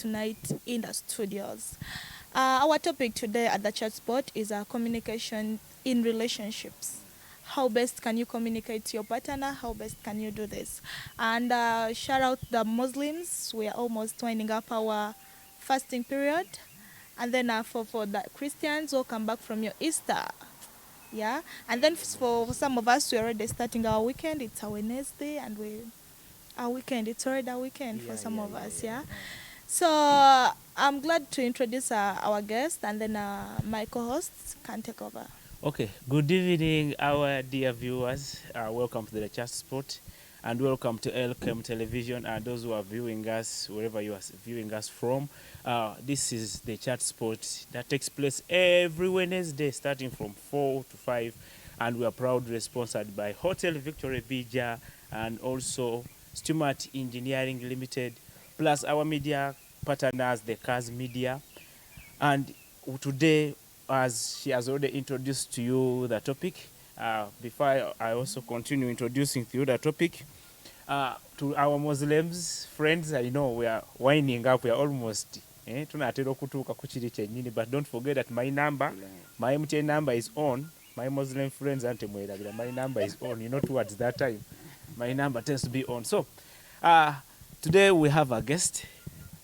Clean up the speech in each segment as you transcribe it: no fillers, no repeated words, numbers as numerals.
tonight in the studios. Our topic today at the chat spot is communication in relationships. How best can you communicate to your partner? How best can you do this? And shout out the Muslims. We are almost winding up our fasting period. And then for the Christians, welcome back from your Easter. Yeah. And then for some of us, we're already starting our weekend. It's our Wednesday, and our weekend. It's already our weekend for some of us. Yeah. So I'm glad to introduce our guest, and then my co-hosts can take over. Okay, good evening, our dear viewers. Welcome to the chat spot, and welcome to Elkem Television and those who are viewing us wherever you are viewing us from. This is the chat spot that takes place every Wednesday starting from 4 to 5, and we are proudly sponsored by Hotel Victory Bija and also Stumart Engineering Limited, plus our media partners, the Cars Media. And today, as she has already introduced to you the topic, before I also continue introducing to you the topic, to our Muslims friends, I know we are winding up, we are almost tunatera okutuuka ku kiri kyennyini, but don't forget that my MTN number is on. My Muslim friends, my number is on. Towards that time, my number tends to be on. So, today we have a guest,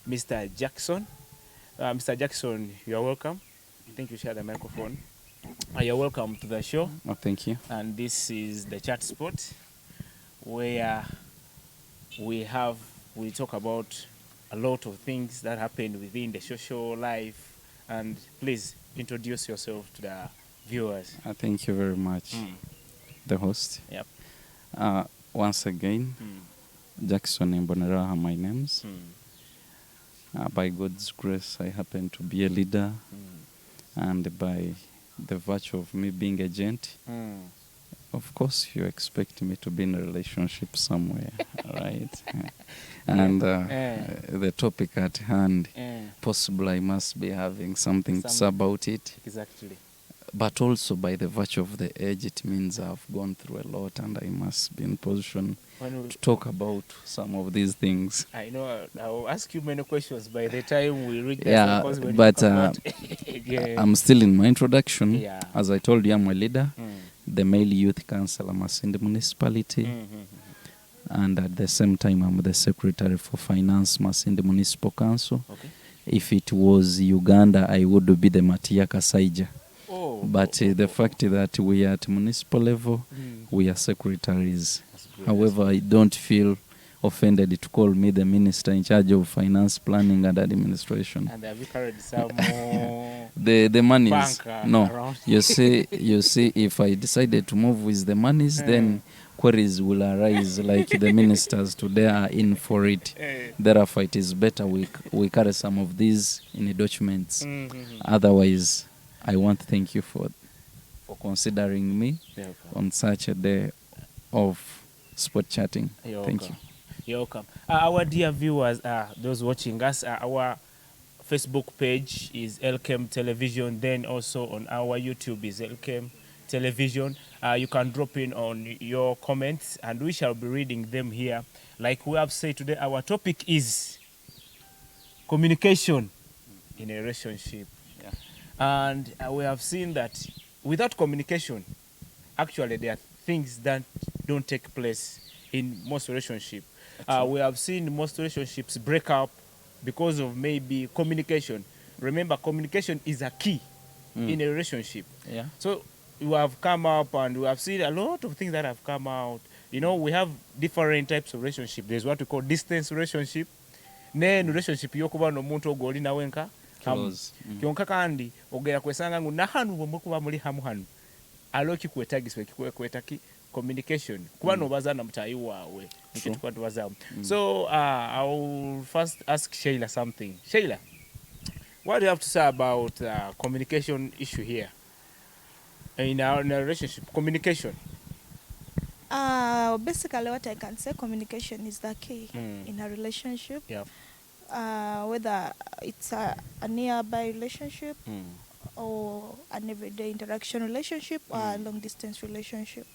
Mr. Jackson. Mr. Jackson, you are welcome. I think you share the microphone. You're welcome to the show. Oh, thank you. And this is the chat spot where we talk about a lot of things that happen within the social life. And please introduce yourself to the viewers. Thank you very much, the host. Yep. Once again, Jackson Mboneraho, my name's. By God's grace, I happen to be a leader, and by the virtue of me being a gent, of course, you expect me to be in a relationship somewhere, right? And the topic at hand, possibly I must be having something to say about it. Exactly. But also by the virtue of the age, it means I've gone through a lot and I must be in position to talk about some of these things. I know I'll ask you many questions by the time we reach the but I'm still in my introduction. Yeah. As I told you, I'm a leader, the male youth councillor Masindi municipality, and at the same time I'm the secretary for finance Masindi Municipal Council. Okay. If it was Uganda, I would be the Matiaka Saija. But the fact that we are at municipal level, we are secretaries. However, I don't feel offended to call me the minister in charge of finance, planning, and administration. And have you carried some more the monies? No. Around? You see, if I decided to move with the monies, then queries will arise like the ministers today are in for it. Therefore, it is better we carry some of these in the documents. Otherwise, I want to thank you for considering me on such a day of sport chatting. Thank you. You're welcome. Our dear viewers, those watching us, our Facebook page is Elkem Television. Then also on our YouTube is Elkem Television. You can drop in on your comments and we shall be reading them here. Like we have said today, our topic is communication in a relationship. And we have seen that without communication, actually there are things that don't take place in most relationships. We have seen most relationships break up because of maybe communication. Remember, communication is a key in a relationship. Yeah. So we have come up and we have seen a lot of things that have come out. We have different types of relationship. There's what we call distance relationship. Then relationship yokuba n'omuntu ogoli nawenka. Kyonka kandi ogera kwesanga ngu nahanu bomukuba muri hamu hanu aloki kwetagiswe kikwetaki communication kuba nobaza na mutayi wawe nikitu kwa tubaza. So I will first ask Sheilla something. Sheilla, what do you have to say about communication issue here in our relationship? Communication. Basically what I can say, communication is the key in a relationship. Yeah. Whether it's a nearby relationship or an everyday interaction relationship or a long distance relationship.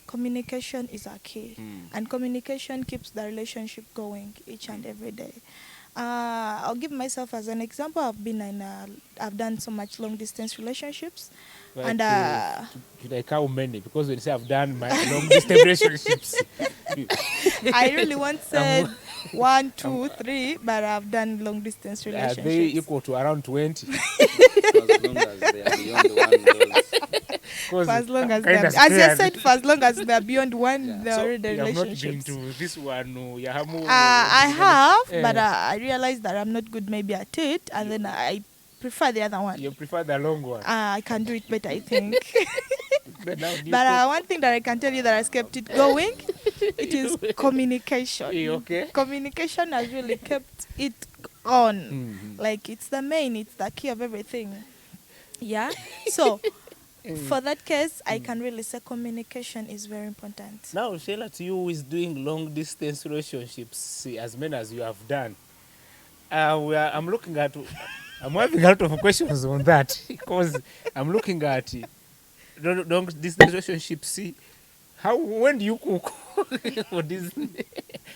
Communication is a key, and communication keeps the relationship going each and every day. I'll give myself as an example. I've done so much long distance relationships, Like, and like how many? Because when you say I've done my long distance relationships, I really won't say I'm- 1, 2, 3, but I've done long distance are they relationships. equal to around 20? As long as they are beyond one dose. For as long as kinda they're, as you scared. said, for as long as they're beyond one, Yeah. they're So already you have not been relationships. to this one, no, Yahamu. I have, but Eh. I realized that I'm not good maybe at it, and then I prefer the other one. You prefer the long one. I can do it better, I think. But now do you But cook? one thing that I can tell you that has kept it going, it is communication. You okay? Communication has really kept it on. Mhm. Like it's the key of everything. Yeah. So for that case, I can really say communication is very important. Now, Sheila, to you who is doing long distance relationships, see, as many as you have done, I'm looking at, I'm having a lot of questions on that because I'm looking at long distance relationships. See, when do you cook for this?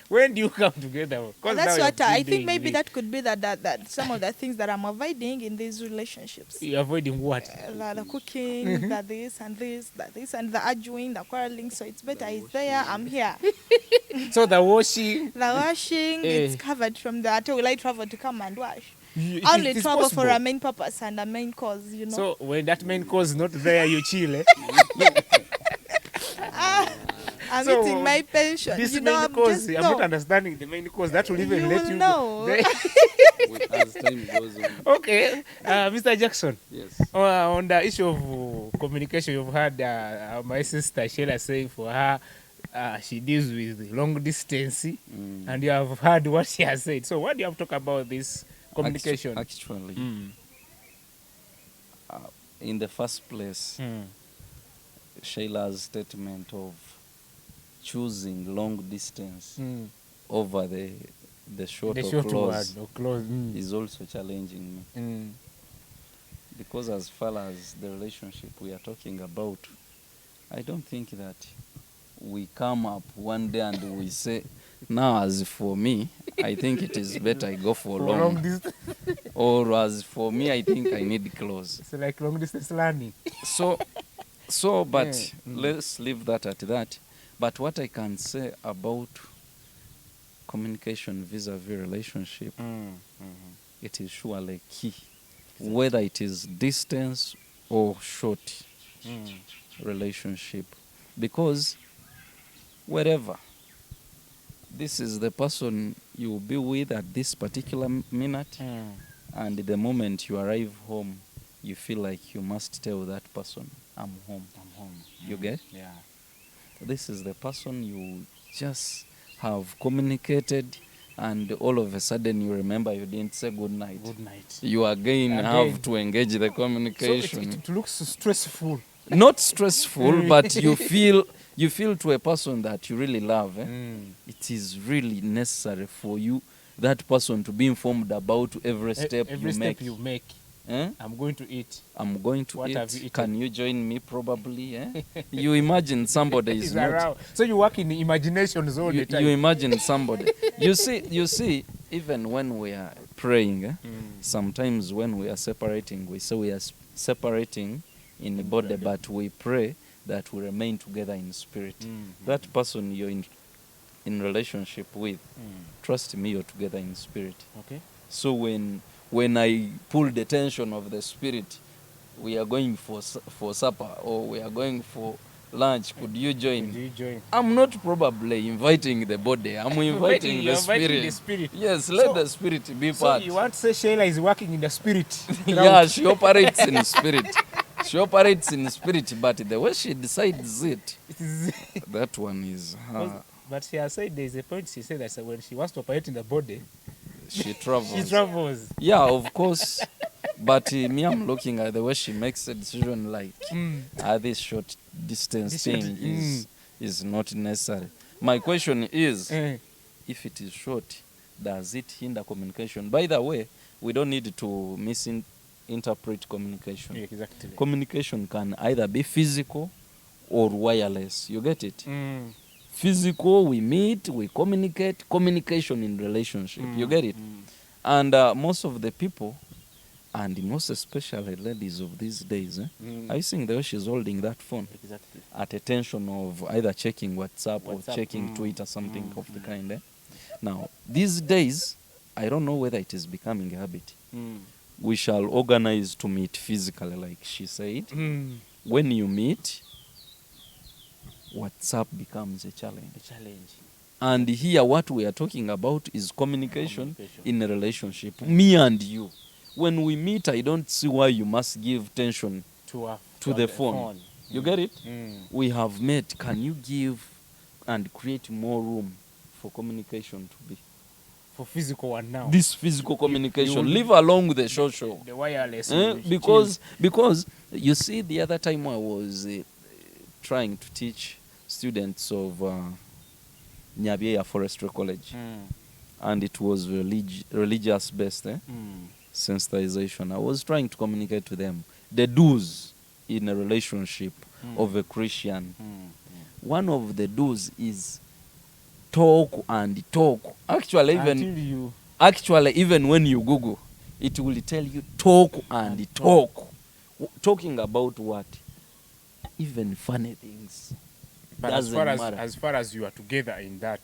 When do you come together? 'Cause And now that's you what have I been think doing maybe this. that could be that some of the things that I'm avoiding in these relationships. You're avoiding what? The cooking, the this and this, and the arguing, the quarreling. So it's better he's there, I'm here. So the washing. The washing, it's Eh. covered from that. Will I travel to come and wash? It I only is travel for possible. a main purpose and a main cause, you know. So when that main cause is not there, you chill. Eh? I'm so eating my pension. This You know, main I'm cause, just I'm not understanding the main cause. That will even You let will you know. As time goes on. Okay, Mr. Jackson. Yes. On the issue of communication, you've had my sister Sheila saying for her, she deals with long distance, and you have heard what she has said. So, what do you have to talk about this communication? Actually, Mm. in the first place, Mm. Sheila's statement of choosing long distance Mm. over the short The or short close word or close. Mm. is also challenging me. Mm. Because as far as the relationship we are talking about, I don't think that we come up one day and we say, now as for me, I think it is better I go for For long. long distance, Or as for me, I think I need close. it's like long distance learning. But Yeah. let's leave that at that. But what I can say about communication vis-a-vis relationship, it is surely key. Whether it is distance or short relationship. Because wherever, this is the person you will be with at this particular minute, and the moment you arrive home, you feel like you must tell that person, I'm home. You get? Yeah. This is the person you just have communicated, and all of a sudden you remember you didn't say good night. Good night. You again have to engage the So communication. it looks stressful. Not stressful, but you feel to a person that you really love. It is really necessary for you, that person, to be informed about every step Every you step make. you make. Eh? I'm going to eat. I'm going to What have you eat. eaten? Can you join me? Probably. Eh? You imagine somebody is Is not. around. So you work in the imaginations all the time. You imagine somebody. You see, even when we are praying, sometimes when we are separating, we say we are separating in the body, but we pray that we remain together in spirit. That person you're in relationship with, trust me, you're together in spirit. Okay. So when I pull the tension of the spirit, we are going for supper, or we are going for lunch, could you join? Do you join? I'm not probably inviting the body. I'm inviting You're the spirit. inviting the spirit. Yes, let So- the spirit be So part. you want to say Sheila is working in the spirit? Yeah, she operates in spirit. She operates in spirit, but the way she decides it, It is. that one is her. But she has said there's a point. She said that when she wants to operate in the body, She travels. she travels. Yeah, of course. But me, I'm looking at the way she makes a decision, like this short distance This thing short- is not necessary. My question is, Eh. if it is short, does it hinder communication? By the way, we don't need to misinterpret communication. Yeah, exactly. Communication can either be physical or wireless. You get it? Mm. Physical, we meet, we communicate. Communication in relationship. You get it? And most of the people, and most especially ladies of these days, are you seeing the way she's holding that phone? Exactly. At a tension of either checking WhatsApp or WhatsApp, checking Twitter, something of the kind. Now, these days, I don't know whether it is becoming a habit. We shall organize to meet physically, like she said. When you meet, WhatsApp becomes a challenge. And here what we are talking about is communication in a relationship. Me and you. When we meet, I don't see why you must give tension to the phone. You get it? We have met. Can you give and create more room for communication to be? For physical one now. This physical communication. you Leave along the social. The wireless. Because you see, the other time I was trying to teach students of Nyabieya Forestry College, and it was religious based sensitization. I was trying to communicate to them the do's in a relationship of a Christian. One of the do's is talk and talk. Actually, even when you Google, it will tell you talk and talk. Talking about what? Even funny things. But as far as you are together in that,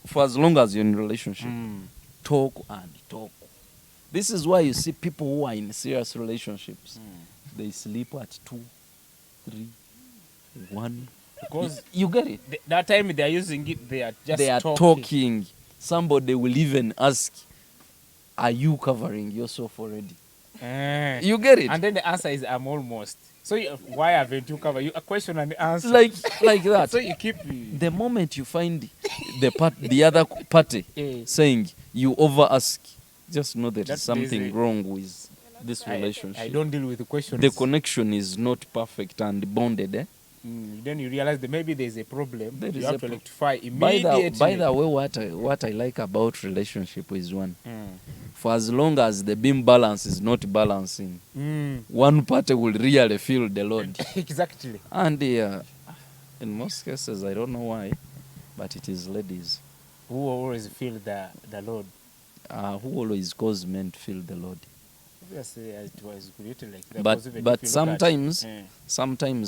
for as long as you're in a relationship, talk and talk. This is why you see people who are in serious relationships, they sleep at 2, 3, 1. Because you get it. That time they are using it, they are talking. Somebody will even ask, "Are you covering yourself already?" You get it. And then the answer is, "I'm almost." So why haven't you covered? You a question and the answer. Like that. So you keep. The moment you find the other party saying you over ask, just know there is something wrong with this relationship. I don't deal with the questions. The connection is not perfect and bonded. Then you realize that maybe there's a problem. You have to rectify immediately. By the way, what I like about relationship is one. For as long as the beam balance is not balancing, one party will really feel the load. Exactly. And in most cases, I don't know why, but it is ladies who always feel the load. Who always cause men to feel the load. Obviously, it was created like that. But sometimes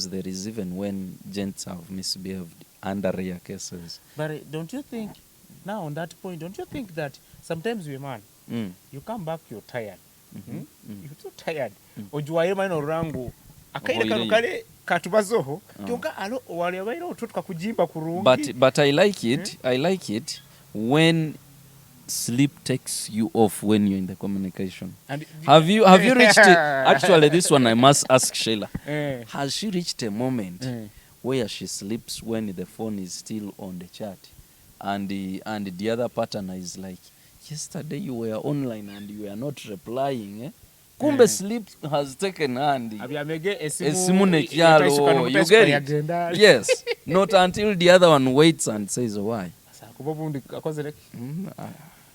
there is even when gents have misbehaved under rare cases. But don't you think, now on that point, don't you think that sometimes we man, you come back, you're tired. You're so tired. Ojuwaye mano rangu. Akaile kanukale katubazoho. Kyonka alo wali abaira otutuka kujimba kurungi. But I like it when sleep takes you off when you're in the communication. And have you reached actually this one I must ask Sheilla. Has she reached a moment where she sleeps when the phone is still on the chat and the other partner is like, yesterday you were online and you were not replying, kumbe sleep has taken hand. Esimu nekyalo, you get it? Yes. Not until the other one waits and says why.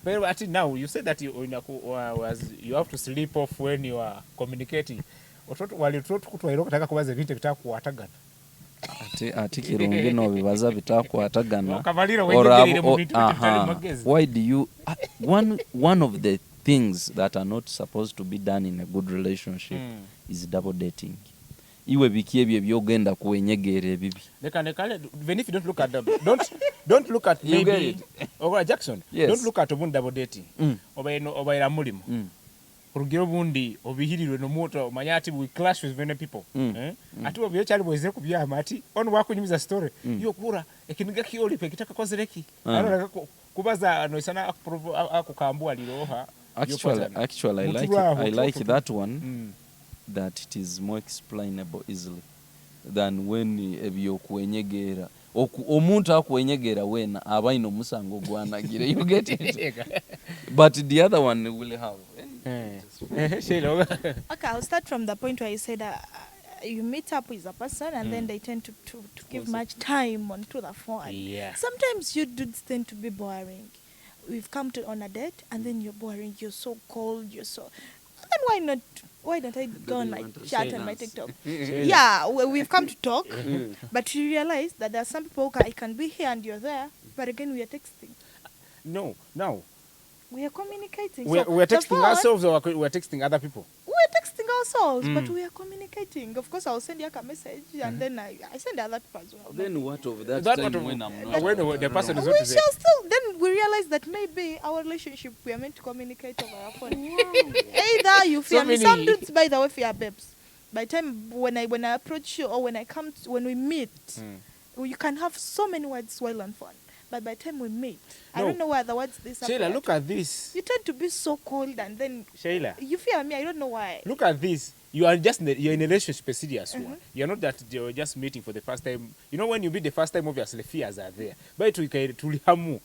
But now you said that you have to sleep off when you are communicating. Ati kirungi no bibaza bitakwatagana. Why do you one of the things that are not supposed to be done in a good relationship is double dating. Iwe biki ebyo byogenda kuwenyegera ebibi. Even if you don't look at them, don't look at maybe Jackson. Yes. Don't look at double dating. Obaira mulimu. Kurugiro bundi obihirirwe no moto manyati we clash with many people. Ati obyo cyali boze kubyama ati on wakunyumiza story. Yo kura ekiniga kioli pe kitaka kozereki. Arora kubaza no isana akukambua liroha. Actually I like that one. That it is more explainable easily than when ebyo kwenyegera omuntu akwenyegera wena abaino musango gwanagire. You get it? But the other one will have Okay, I'll start from the point where you said you meet up with a person and then they tend to give much time onto the phone. Yeah. Sometimes you dudes tend to be boring. We've come on a date and then you're boring, you're so cold, you're so... Then why don't I go on my chat and my TikTok? Yeah, we've come to talk, but you realize that there are some people I can be here and you're there, but again we are texting. No, now, We are communicating. We're The texting phone, ourselves, or we're texting other people? we're texting ourselves, but we are communicating. Of course, I'll send you a message, and then I send the other people as well. Then what of that, That time what of- when I'm when not the person is around? not We shall still. Then we realize that maybe our relationship we are meant to communicate over our phone. Either you fear me. Some many- dudes, by the way, fear babes. By the time when I approach you or when we meet, you can have so many words while on phone. But by the time we meet, I No. don't know where the words disappear. Sheila, look at this. You tend to be so cold, and then Sheila, you fear me. I don't know why. look at this. You are just you're in a relationship, a serious one. You're not that you're just meeting for the first time. You know, when you meet the first time, obviously fears are there. But tulihamu,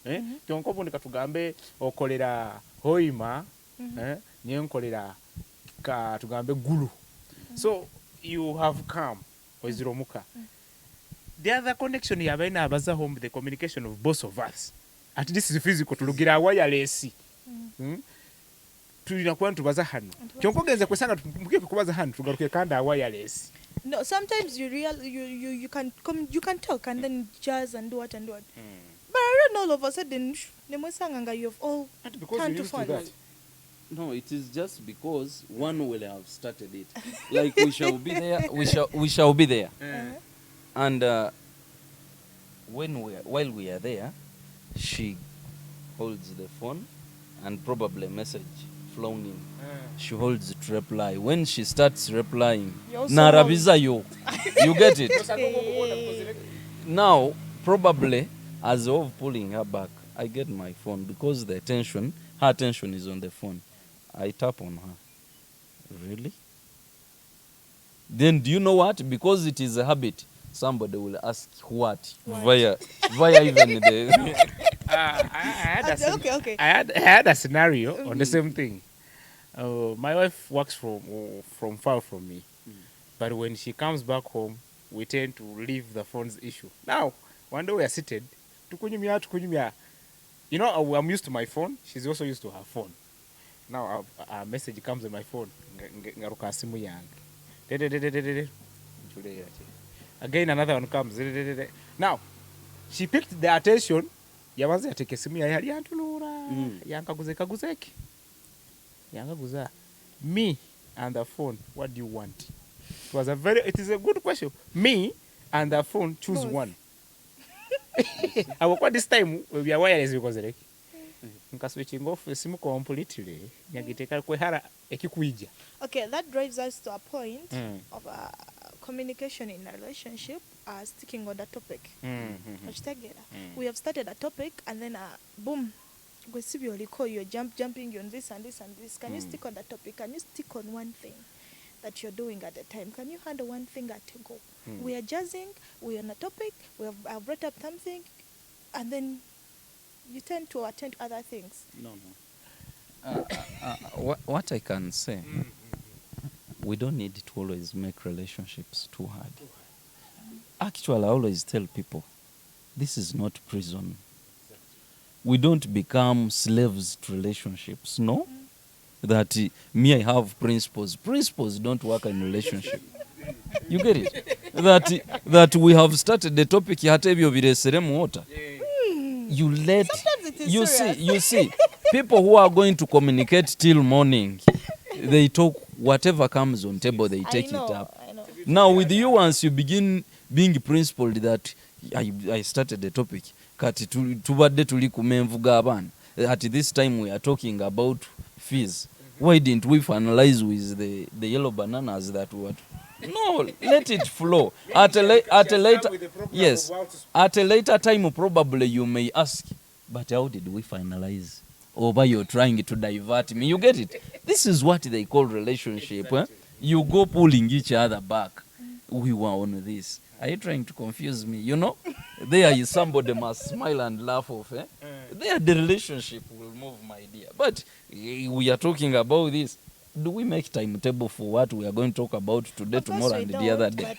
kyonkopo nikatugambe okolera hoima, nyenkolera ka tugambe gulu. So you have come oziromuka. The other connection yabaina abaza home, the communication of both of us. At least is physical tulugira wireless. Tulina kuba tubaza hano. Kyonko genze kwesanga muke kubaza hano tugaruke kanda wireless. No, sometimes you can talk and then jazz and do what and do what. But I don't know, all of a sudden, nemwesanga you've all And because turned you to used to phone. that. No, it is just because one will have started it. Like we shall be there. We shall be there. And while we are there, she holds the phone and probably a message flown in. She holds it to reply. When she starts replying, You're so narabiza yo. You get it? Now, probably, as of pulling her back, I get my phone because her attention is on the phone. I tap on her. Really? Then do you know what? Because it is a habit, somebody will ask what? Via even the... Okay. I had a scenario on the same thing. My wife works from far from me. But when she comes back home, we tend to leave the phone's issue. Now, one day we are seated, tukunyumya. You know, I'm used to my phone. She's also used to her phone. Now, a message comes on my phone. Ngaruka simu yange. Again, another one comes. Now, she picked the attention. Yabanze yateke simu yali yantunura. Yankaguzeki. Yangaguza. Me and the phone, what do you want? It is a good question. Me and the phone, choose one. Awakwa this time we are wireless because like switching off simu completely. Nyagiteka kwehara ekikuija. Okay, that drives us to a point of communication in a relationship, sticking on the topic. We have started a topic and then boom, you're jumping on this and this and this. Can you stick on the topic? Can you stick on one thing that you're doing at the time? Can you handle one thing at a go? We are jazzing, we're on a topic, I've brought up something, and then you tend to attend to other things. No. What I can say, we don't need to always make relationships too hard. Actually, I always tell people, this is not prison. We don't become slaves to relationships, no? That me, I have principles. Principles don't work in relationship. You get it? That we have started the topic, water. You let, Sometimes it is you see, people who are going to communicate till morning, they talk, whatever comes on table, they take it up. I know. Now with you, once you begin being principled that I started the topic, kati tubadde tuli kumenvuga abana. At this time we are talking about fees. Why didn't we finalize with the yellow bananas that we were? No, let it flow. At a later, yes, at a later time probably you may ask, but how did we finalize? Or by you're trying to divert me. You get it? This is what they call relationship. You go pulling each other back. We were on this. Are you trying to confuse me? You know, there is somebody must smile and laugh off. There the relationship will move, my dear. But we are talking about this. Do we make timetable for what we are going to talk about today, tomorrow, and the other day?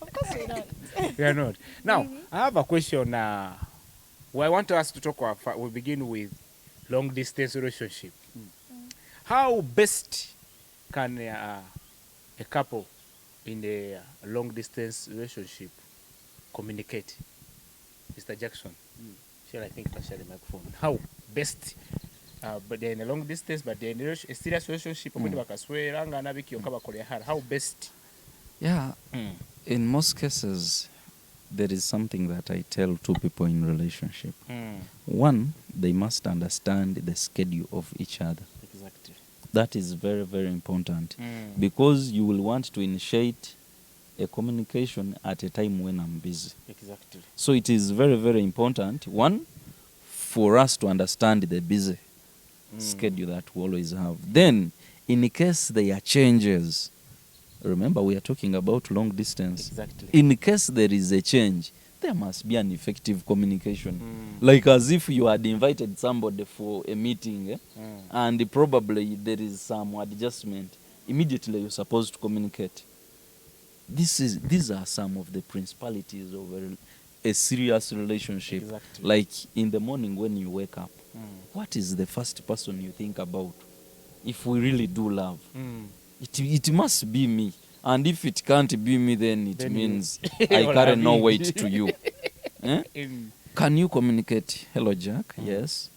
Of course we don't. We are not. Now, I have a question. Well, I want us to talk about, we begin with long distance relationship. How best can a couple in a long distance relationship communicate? Mr. Jackson, shall I think I share the microphone? How best but they're in a long distance but they're in a serious relationship obundi bakaswera nga nabiki yokka bakolera hard how best Yeah, in most cases, there is something that I tell two people in relationship. One, they must understand the schedule of each other. exactly That is very, very important because you will want to initiate a communication at a time when I'm busy. exactly So it is very, very important, one, for us to understand the busy schedule that we always have. Then, in case there are changes, remember we are talking about long distance. exactly In case there is a change, there must be an effective communication. Like as if you had invited somebody for a meeting and probably there is some adjustment. Immediately you're supposed to communicate. These are some of the principalities of a serious relationship. Exactly. Like in the morning when you wake up, what is the first person you think about? If we really do love, it must be me. And if it can't be me, then it means I carry no weight to you. Eh? Can you communicate? Hello, Jack. Yes.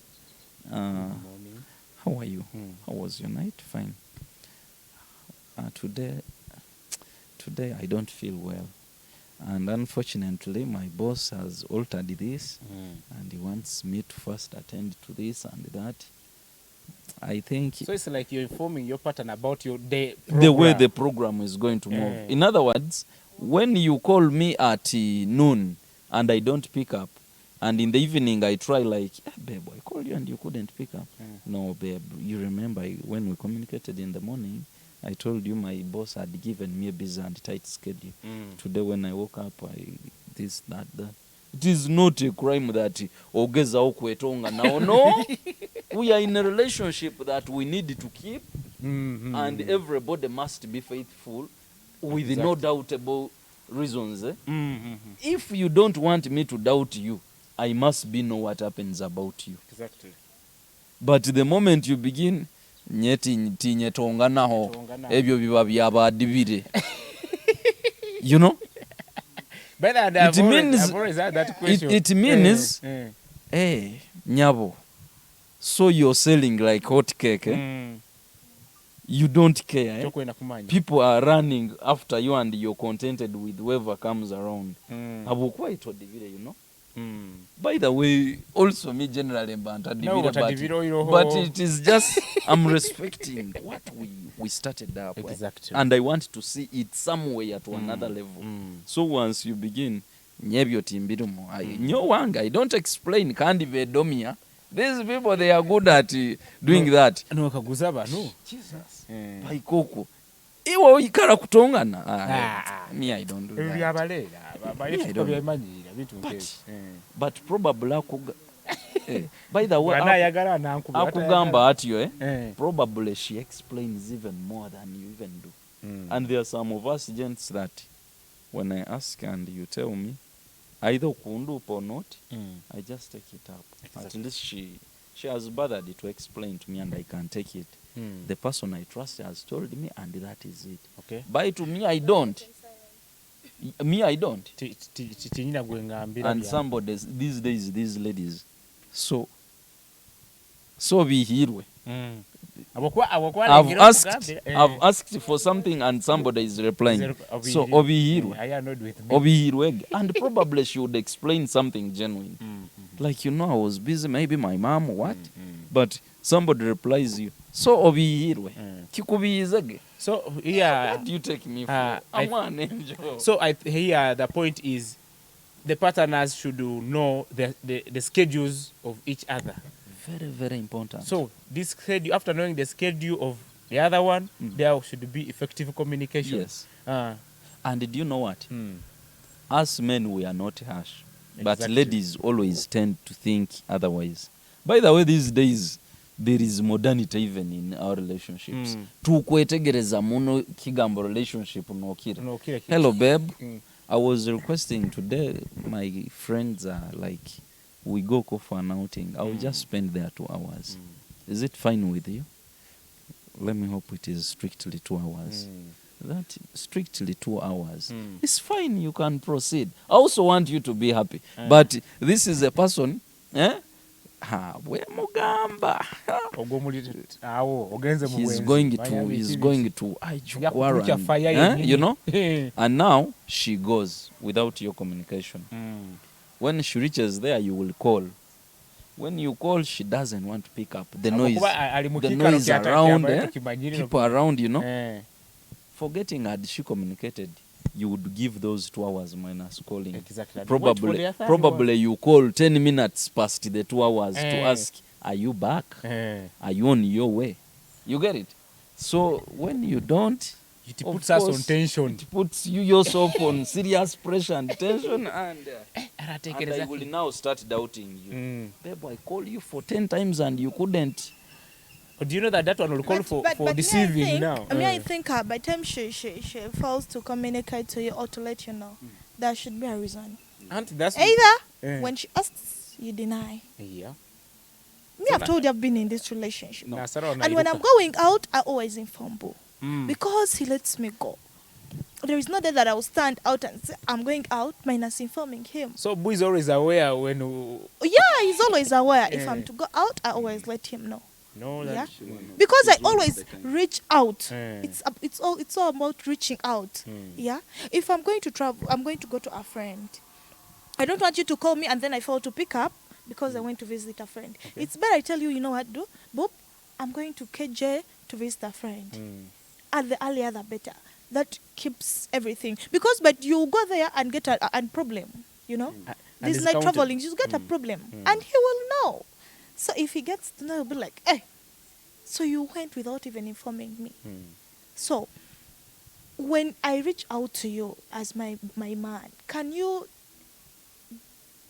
Morning. How are you? How was your night? Fine. Today I don't feel well. And unfortunately, my boss has altered this and he wants me to first attend to this and that. I think So it's like you're informing your partner about your day the way the program is going to move. In other words, when you call me at noon and I don't pick up, and in the evening I try like, babe, I called you and you couldn't pick up. No, babe, you remember when we communicated in the morning, I told you my boss had given me a busy and tight schedule. Today when I woke up, this, that. It is not a crime that ogeza okwetonga now. No, we are in a relationship that we need to keep, and everybody must be faithful with no doubtable reasons. If you don't want me to doubt you, I must know what happens about you. Exactly. But the moment you begin, tinye tonga naho, ebyo biba byabadibire. You know? But I've always had that question. It means, hey, nyabo, so you're selling like hot cake, You don't care. People are running after you and you're contented with whoever comes around. You know? By the way, also me generally but it is just I'm respecting what we started up. Exactly. And I want to see it somewhere to another level. So once you begin, I don't explain kandi vedomia. These people, they are good at doing that. No, Jesus. Paikoko. Iwo ikara kutongana. Me, I don't do that. But probably by the way, akugamba atyo, probably she explains even more than you even do. And there are some of us gents that when I ask and you tell me, either kundu or not, I just take it up. Exactly. At least she has bothered to explain to me and I can take it. The person I trust has told me and that is it. Okay. But to me, I don't. I don't. And somebody these days, these ladies, so be here. I've asked for something and somebody is replying. So Obi Hirwe. And probably she would explain something genuine. Like, I was busy, maybe my mom or what. But somebody replies you. So Obi Hirwe. So what do you take me for? I'm an angel. So here the point is the partners should know the schedules of each other. Very, very important. So this schedule, after knowing the schedule of the other one, there should be effective communication. Yes. And did you know what? Us men, we are not harsh. Exactly. But ladies always tend to think otherwise. By the way, these days, there is modernity even in our relationships. Tukwetegereza muno kigambo relationship no kira. Hello, babe. I was requesting today, my friends are like, we go for an outing. I will just spend there 2 hours. Is it fine with you? Let me hope it is strictly 2 hours. That strictly 2 hours. It's fine, you can proceed. I also want you to be happy. But this is a person, bwe mugamba awo ogenze mu he's bwenzi. going to Yakutucha fire you know. And now she goes without your communication. When she reaches there, you will call. When you call, she doesn't want to pick up. The noise around, people around, you know. Forgetting, had she communicated, you would give those 2 hours minus calling. Exactly. Probably you call 10 minutes past the 2 hours to ask, are you back? Are you on your way? You get it? So when you don't, it puts us on tension. It puts you yourself on serious pressure and tension, and I will now start doubting you. Babe, I call you for 10 times and you couldn't. But do you know that one will call for deceiving now? I think by the time she fails to communicate to you or to let you know, there should be a reason. And that's either when she asks, you deny. Yeah. Me, I've told you I've been in this relationship. No. And when I'm going out, I always inform Bo. Because he lets me go. There is no day that I will stand out and say, I'm going out, minus informing him. So Bo is always aware when... Yeah, he's always aware. If I'm to go out, I always let him know. No, yeah? Because I always reach out. It's all about reaching out. Yeah. If I'm going to travel, I'm going to go to a friend. I don't want you to call me and then I fail to pick up because I went to visit a friend. Okay. It's better I tell you, you know what, Bob, I'm going to KJ to visit a friend. At the earlier the better. That keeps everything. Because but you go there and get a problem, you know. This like traveling, you get a problem. And he will know. So if he gets to know, he'll be like, hey, so you went without even informing me. So when I reach out to you as my man, can you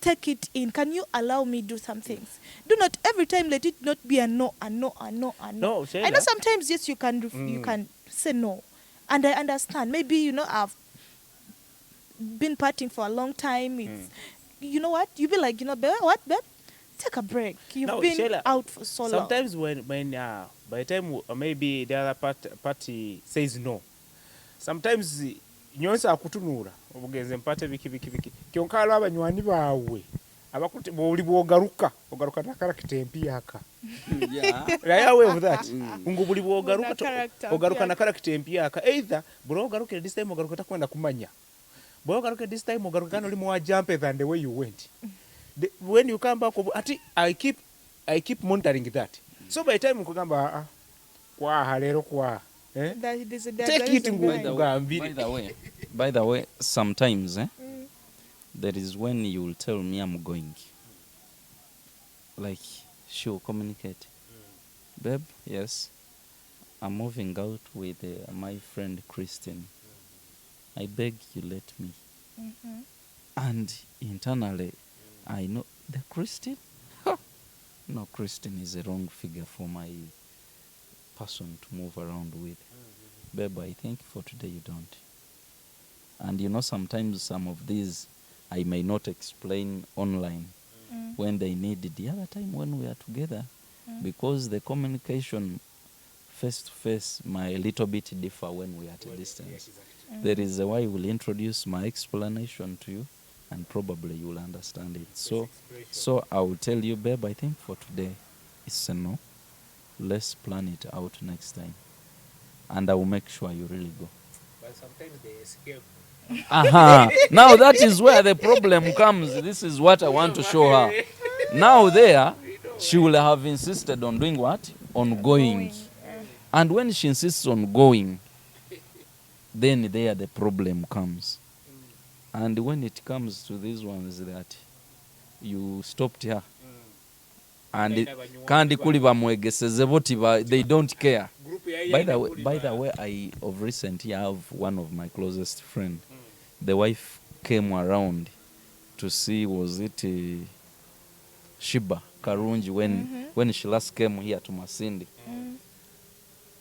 take it in? Can you allow me do some things? Do not every time let it not be a no, a no, a no, a no. No, Sheilla. I know sometimes yes you can say no. And I understand. Maybe, you know, I've been partying for a long time. It's you know what? You be like, you know, babe, what, babe? Take a break. You've been Sheilla, out for so long. Sometimes when by the time maybe the other party says no, sometimes nyonsa akutunura obugenze mpate biki kyonkala abanywani bawe abakuti boli bwogaruka nakara empi yaka. Yeah, aware of that. Ngubuli bwogaruka nakara empi yaka. Either bwogaruka this time ogaruka takwenda kumanya. Bwogaruka this time ogaruka no limu wa jump than the way you went. When you come back, I keep monitoring that. So by the time ukugamba kwa halero kwa take it. By the way, sometimes there is when you will tell me I'm going. Like she'll communicate. Babe, yes, I'm moving out with my friend Christine. I beg you let me. And internally, I know the Christine? No, Christine is a wrong figure for my person to move around with. Babe, I think for today you don't. And you know, sometimes some of these I may not explain online when they need it. The other time when we are together, because the communication face to face might a little bit differ when we are at a distance. There is a way I will introduce my explanation to you, and probably you will understand it. So I will tell you, babe, I think for today it's a no. Let's plan it out next time. And I will make sure you really go. But sometimes they escape. Now that is where the problem comes. This is what I want to show her. Now there, she will have insisted on doing what? On going. And when she insists on going, then there the problem comes. And when it comes to these ones that you stopped her, and kandi kuli bamwegeseze boti they don't care. By the way, I of recent have one of my closest friend. The wife came around to see, was it Shiba Karunji when she last came here to Masindi.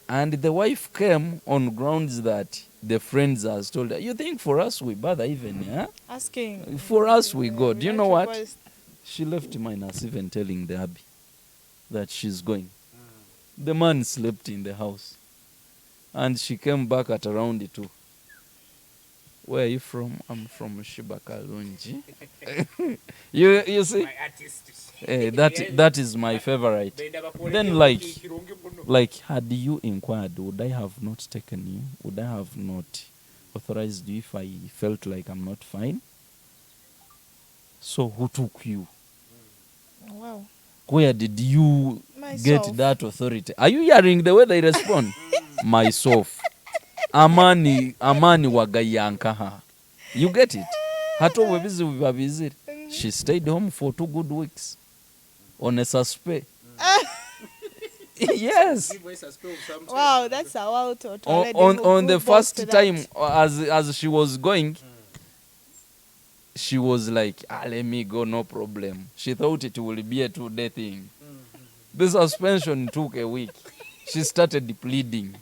And the wife came on grounds that the friends has told her, you think for us we bother even, yeah? Asking. For us we go. Do you know what? She left minus even telling the Abby that she's going. The man slept in the house. And she came back at around 2. Where are you from? I'm from Shibakalunji. You see? That is my favorite. Then like had you inquired, would I have not taken you? Would I have not authorized you if I felt like I'm not fine? So who took you? Wow. Where did you Myself. get that authority? Are you hearing the way they respond? Myself. Amani wagayankaha. You get it? Hato webizi wibabiziri. She stayed home for 2 good weeks on a suspect. Yes. Wow, that's a wow to On the first time as she was going, she was like, let me go, no problem. She thought it will be a 2-day thing. The suspension took a week. She started pleading.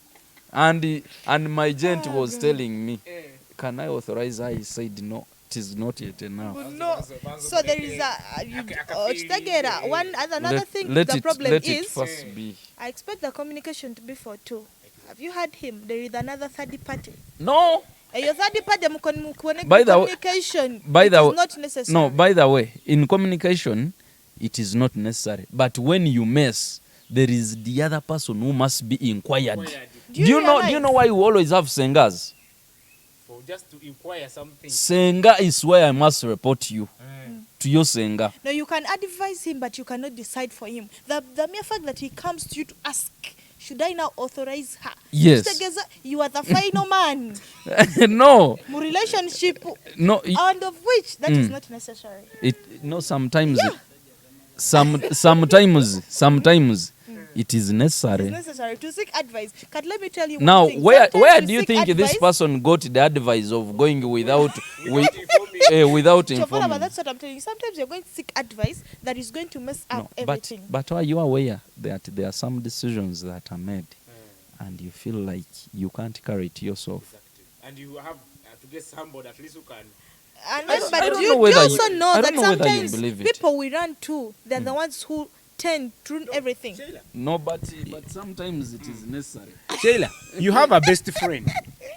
And my gent was telling me, can I authorize her? I said, no, it is not yet enough. No. So there is another thing. Let the it, problem let is, it first be. I expect the communication to be for 2. Have you heard him? There is another third party. No. Your third party By the way- communication by the is way- not necessary. No, by the way, in communication, it is not necessary. But when you mess, there is the other person who must be inquired. Do you know why we always have sengas? For just to inquire something. Senga is where I must report you to your senga. No, you can advise him, but you cannot decide for him. The mere fact that he comes to you to ask, should I now authorize her? Yes. You are the final man. No. Relationship, No. and of which that is not necessary. Sometimes. Sometimes it is necessary. It's necessary to seek advice. Let me tell you Now, one thing. where Sometimes do you seek think this advice. person got the advice of going without without Chopala, but informing? that's what I'm telling you. Sometimes you're going to seek advice that is going to mess up everything. But are you aware that there are some decisions that are made and you feel like you can't carry it yourself? Exactly. And you have to get somebody at least who can. But you also know that sometimes people we run to, they're the ones who tend to ruin everything. No, but sometimes it is necessary. Sheila, you have a best friend.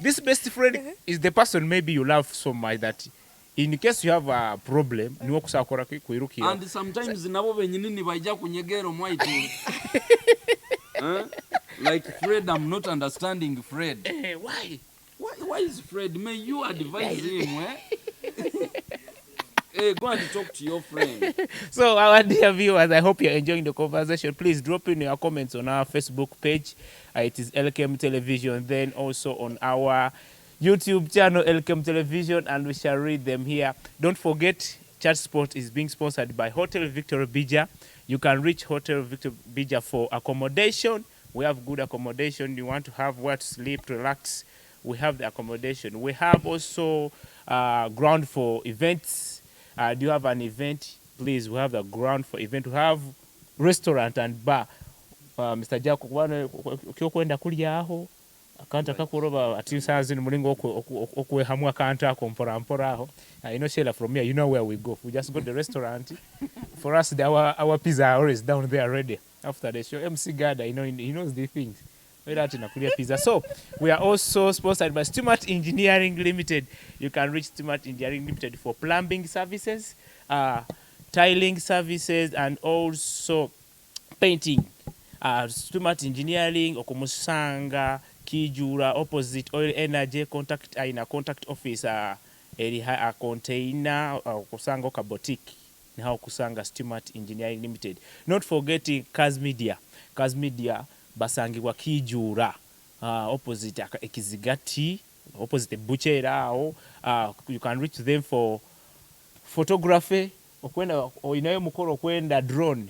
This best friend is the person maybe you love so much that in case you have a problem, niwo kusakora kuirukia. And sometimes nabo benyinini baija kunyegero mwaitu. Like Fred, I'm not understanding Fred. Why? Why is Fred? May you advise him, Hey, go and talk to your friend. So, our dear viewers, I hope you're enjoying the conversation. Please drop in your comments on our Facebook page. It is Elkem Television. Then also on our YouTube channel, Elkem Television, and we shall read them here. Don't forget, Chat Sport is being sponsored by Hotel Victor Bija. You can reach Hotel Victor Bija for accommodation. We have good accommodation. You want to have where to sleep, relax, we have the accommodation. We have also ground for events. Do you have an event? Please, we have the ground for event. We have restaurant and bar. Mr. Jack, ukikwenda kulya aho akanta kakuroba ati sazi mulingo okwe hamwa kanta ako mpora aho. You know Sheila, from here, you know where we go. We just go to the restaurant. For us, our pizza are always down there ready. After the show, MC Gada, he knows the things. So we are also sponsored by Stumart Engineering Limited. You can reach Stumart Engineering Limited for plumbing services, tiling services, and also painting. Stumart Engineering, Okumusanga, Kijura, opposite Oil Energy, contact office, a container, Kusanga Boutique. Now Kusanga Stumart Engineering Limited. Not forgetting Kaz Media. Basangibwa Kijura, opposite Ekizigati, opposite Buchera. You can reach them for photography. Okwenda inayo mukoro kwenda drone.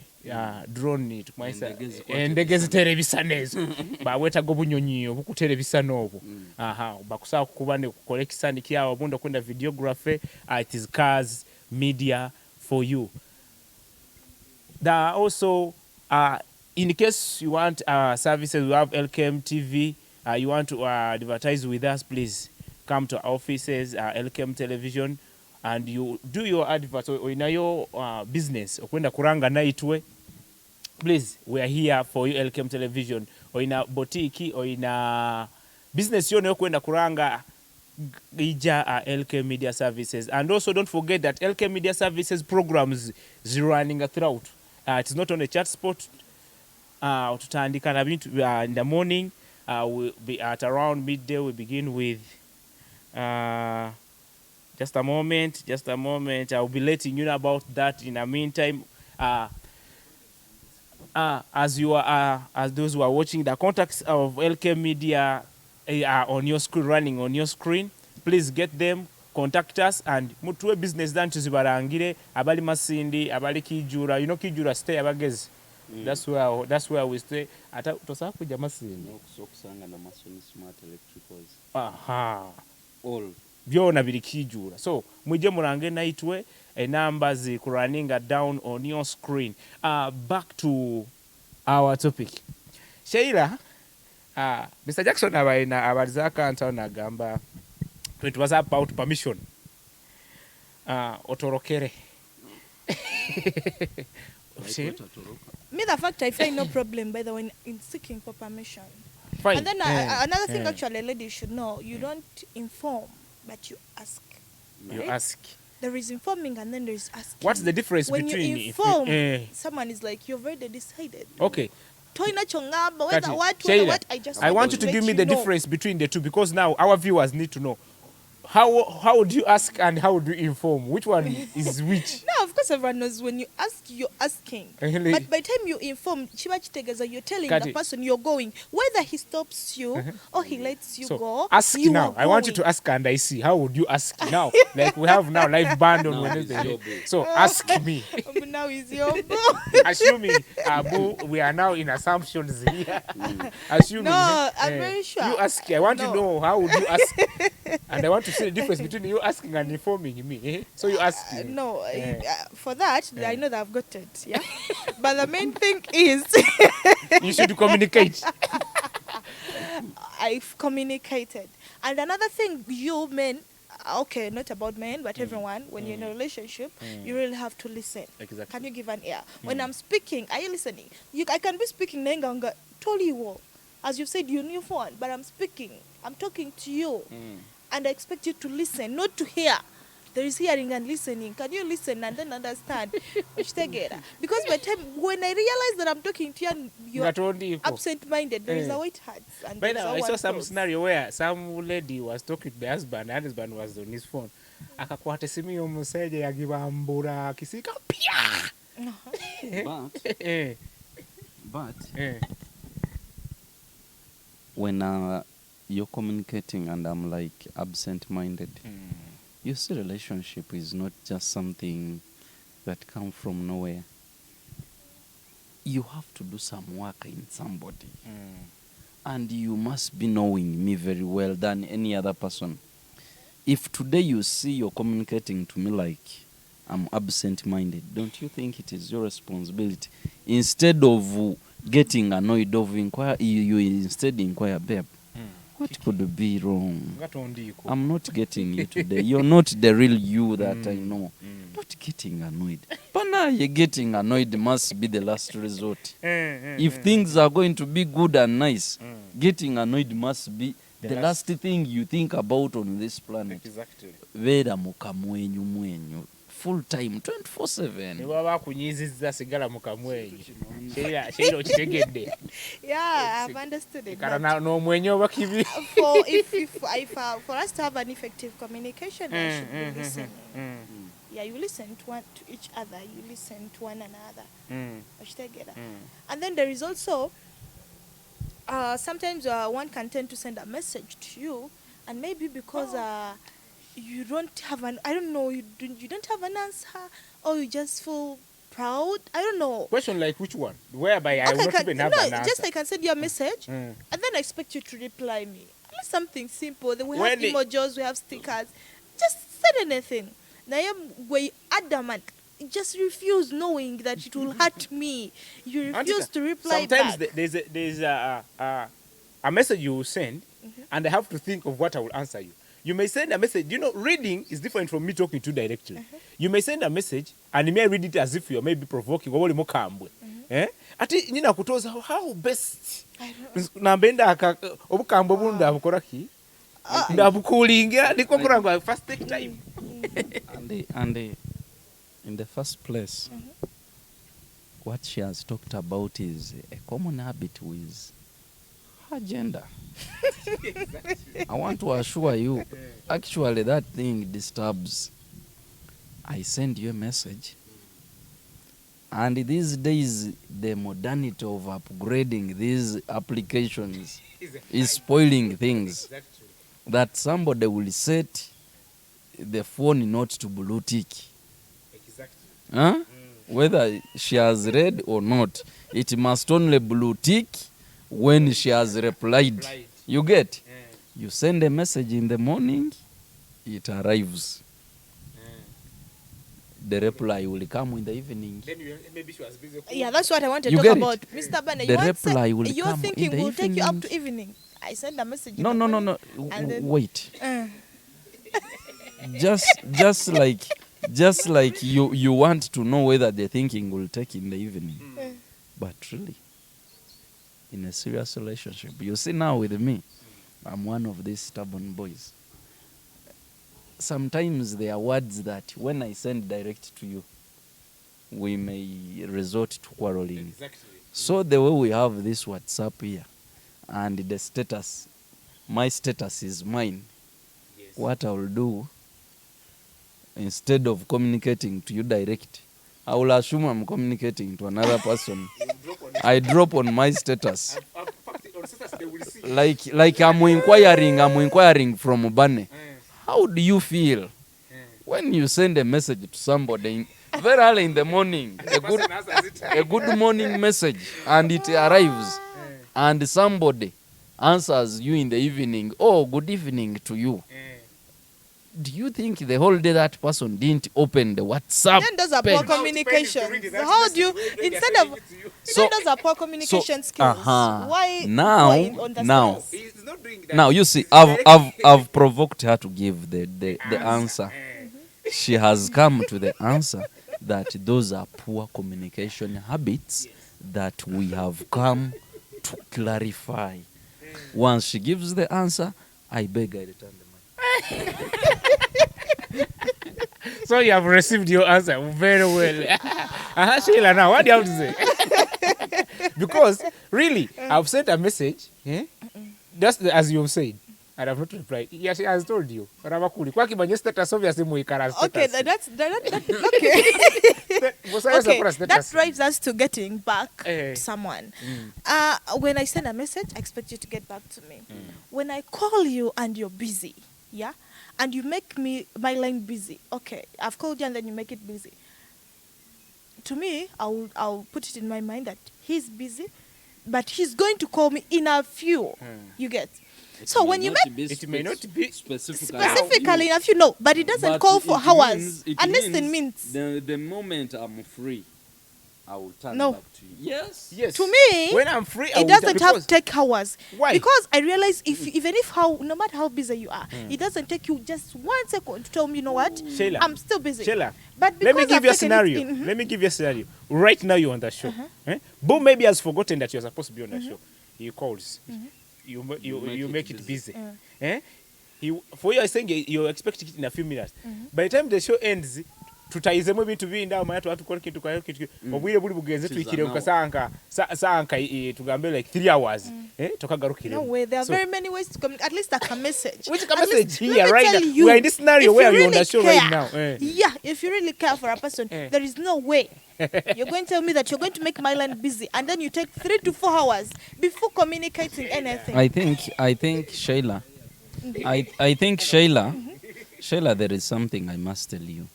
Drone tukumaisa endegezi televisanezo. Baweta go bunyonyi obuku televisanobo. Bakusaba kubane kukolekisani kya obundo kwenda videography. It is Cars Media for you. There are also in case you want services, we have Elkem TV. You want to advertise with us, please come to our offices, Elkem Television, and you do your advert or in your business. Okwenda kuranga naitwe. Please, we are here for you, Elkem Television. Or in a boutique, or in a business, you know, kwenda kuranga ija Elkem Media Services. And also don't forget that Elkem Media Services programs is running throughout. It's not on a chat spot. Tutandika na bintu in the morning. We'll be at around midday. We begin with just a moment. I'll be letting you know about that in the meantime. As those who are watching, the contacts of Elkem Media are on your screen, running on your screen. Please get them, contact us, and mutuwe business done tuzibarangire abali Masindi, abali Kijura. You know Kijura stay abagezi. That's where we stay. Ata tosa kuja Masindi. Sokusanga na Masoni Smart Electricals. Aha. All. Byona bili Kijura. So muje murange naitwe numbers running down on your screen. Back to our topic. Sheilla, Mr. Jackson abalizaka ntana gamba. It was about permission. Otorokere. Me, the fact I find no problem, by the way, in seeking for permission. Fine. And then another thing, actually, ladies should know: you don't inform, but you ask. You right? ask. There is informing, and then there is asking. What's the difference when between you inform? Someone is like, you've already decided. Okay. Sheilla, I want you to give me the difference between the two, because now our viewers need to know. How would you ask and how would you inform? Which one is which? No, of course everyone knows when you ask, you're asking. But by the time you inform, you're telling the person you're going. Whether he stops you or he lets you go. Ask you now. I want you to ask and I see. How would you ask now? Like we have now live band on Wednesday. So ask me. Now is your boo. Assuming boo, we are now in assumptions here. Assuming. No, I'm very sure. You ask. I want to know how would you ask. And I want to see the difference between you asking and informing me. So you ask. For that, I know that I've got it. Yeah. But the main thing is, you should communicate. I've communicated. And another thing, you men, okay, not about men, but everyone, when you're in a relationship, you really have to listen. Exactly. Can you give an ear? When I'm speaking, are you listening? I can be speaking, totally well. As you said, you knew phone, but I'm speaking. I'm talking to you. And I expect you to listen, not to hear. There is hearing and listening. Can you listen and then understand? Because by the time when I realize that I'm talking to you and you're absent-minded, there is a white hat. By the way, I saw some scenario where some lady was talking to the husband and husband was on his phone. Akakwate simu y'omusajja yagibambula kisika pia. But when you're communicating and I'm like absent-minded, you see relationship is not just something that comes from nowhere. You have to do some work in somebody. And you must be knowing me very well than any other person. If today you see you're communicating to me like I'm absent-minded, don't you think it is your responsibility? Instead of getting annoyed of inquire, you instead inquire, babe, what could be wrong? I'm not getting you today. You're not the real you that I know. Not getting annoyed. But now you're getting annoyed must be the last resort. If things are going to be good and nice, getting annoyed must be the last thing you think about on this planet. Exactly. Vera mukamwenyu. Full time 24/7. Niba bakunyiziza sigala mukamwenyu. Sheilla okitegedde. Yeah, I've understood it. Kana no mwenyo bakibi. For us to have an effective communication, we should be listening. Yeah, you listen to each other. You listen to one another. And then there is also sometimes one can tend to send a message to you, and maybe because you don't have you don't have an answer, or you just feel proud. I don't know. Question like which one? Whereby I will not even have an answer. Just I can send you a message, and then I expect you to reply me. Unless something simple. Then we have emojis, we have stickers. Just send anything. Now I'm adamant. Just refuse, knowing that it will hurt me. You refuse to reply back. Sometimes there's a message you will send, and I have to think of what I will answer you. You may send a message. You know, reading is different from me talking to you directly. You may send a message, and you may read it as if you're maybe provoking. Ati nina kutoza how best. Nambenda obukambwe bunda bukoraki. ndabukulinga niko kurangwa first take time. And in the first place, what she has talked about is a common habit with her gender. I want to assure you, actually that thing disturbs. I send you a message, and these days the modernity of upgrading these applications is spoiling things. That somebody will set the phone not to blue tick. Huh? Whether she has read or not, it must only blue tick when she has replied. You get? You send a message in the morning, it arrives. The reply will come in the evening. Then maybe she was busy. Yeah, that's what I want to You talk get about. it? Mr. Barny, The reply will you're come thinking in the we'll take you up evening. to evening. I send a message. No. And then, Wait. uh, Just like you want to know whether the thinking will take in the evening. But really, in a serious relationship, you see now with me, I'm one of these stubborn boys. Sometimes there are words that when I send direct to you, we may resort to quarreling. Exactly. So the way we have this WhatsApp here, and the status, my status is mine. Yes. What I will do, instead of communicating to you direct, I will assume I'm communicating to another person. I drop on my status. On status they will see. Like I'm inquiring from Barny. How do you feel when you send a message to somebody very early in the morning, a good morning message, and it arrives, and somebody answers you in the evening, oh, good evening to you. Do you think the whole day that person didn't open the WhatsApp? then those are poor page? communications. How do you, instead of, then those are poor communication skills. Why Now, on the now, status? He's not doing that. now you see, I've provoked her to give the answer. She has come to the answer that those are poor communication habits that we have come to clarify. Once she gives the answer, I beg I return the money. So you have received your answer very well. Sheila, now what do you have to say? Because really, I've sent a message, just as you have said, and I've not replied. Yes, she has told you. Status obviously Okay, that's okay. Okay, that drives us to getting back to someone. When I send a message, I expect you to get back to me. When I call you and you're busy, yeah, and you make my line busy, okay, I've called you and then you make it busy. To me, I'll put it in my mind that he's busy, but he's going to call me in a few. You get. So when you make it may not be specifically in a few, no, but it doesn't call for hours. Unless it means the moment I'm free, I will turn No. back to you. Yes. yes. to me, When I'm free, I it will doesn't have because- to take hours. Why? Because I realize no matter how busy you are, it doesn't take you just 1 second to tell me, you know what, Sheila, I'm still busy. Sheila, But let me because give I've you a taken scenario. it in- Let me give you a scenario. Right now you're on the show. Boom maybe has forgotten that you're supposed to be on the show. He calls. You make it busy. For you, I saying you're expecting it in a few minutes. By the time the show ends, tutayizemo ibintu bindi aho mayatu tukora kintu kwa kintu obwire buri bugenze twikire ukasanka sanka tugambe like 3 hours tokagarukire. No way, there are very many ways to communicate. At least like a message. Which At message least, here let me right tell now? you, We are in this scenario if where you you're on the really show care, right now. Yeah, if you really care for a person, there is no way you're going to tell me that you're going to make my line busy and then you take 3 to 4 hours before communicating anything. I think Sheila, I think Sheila, there is something I must tell you.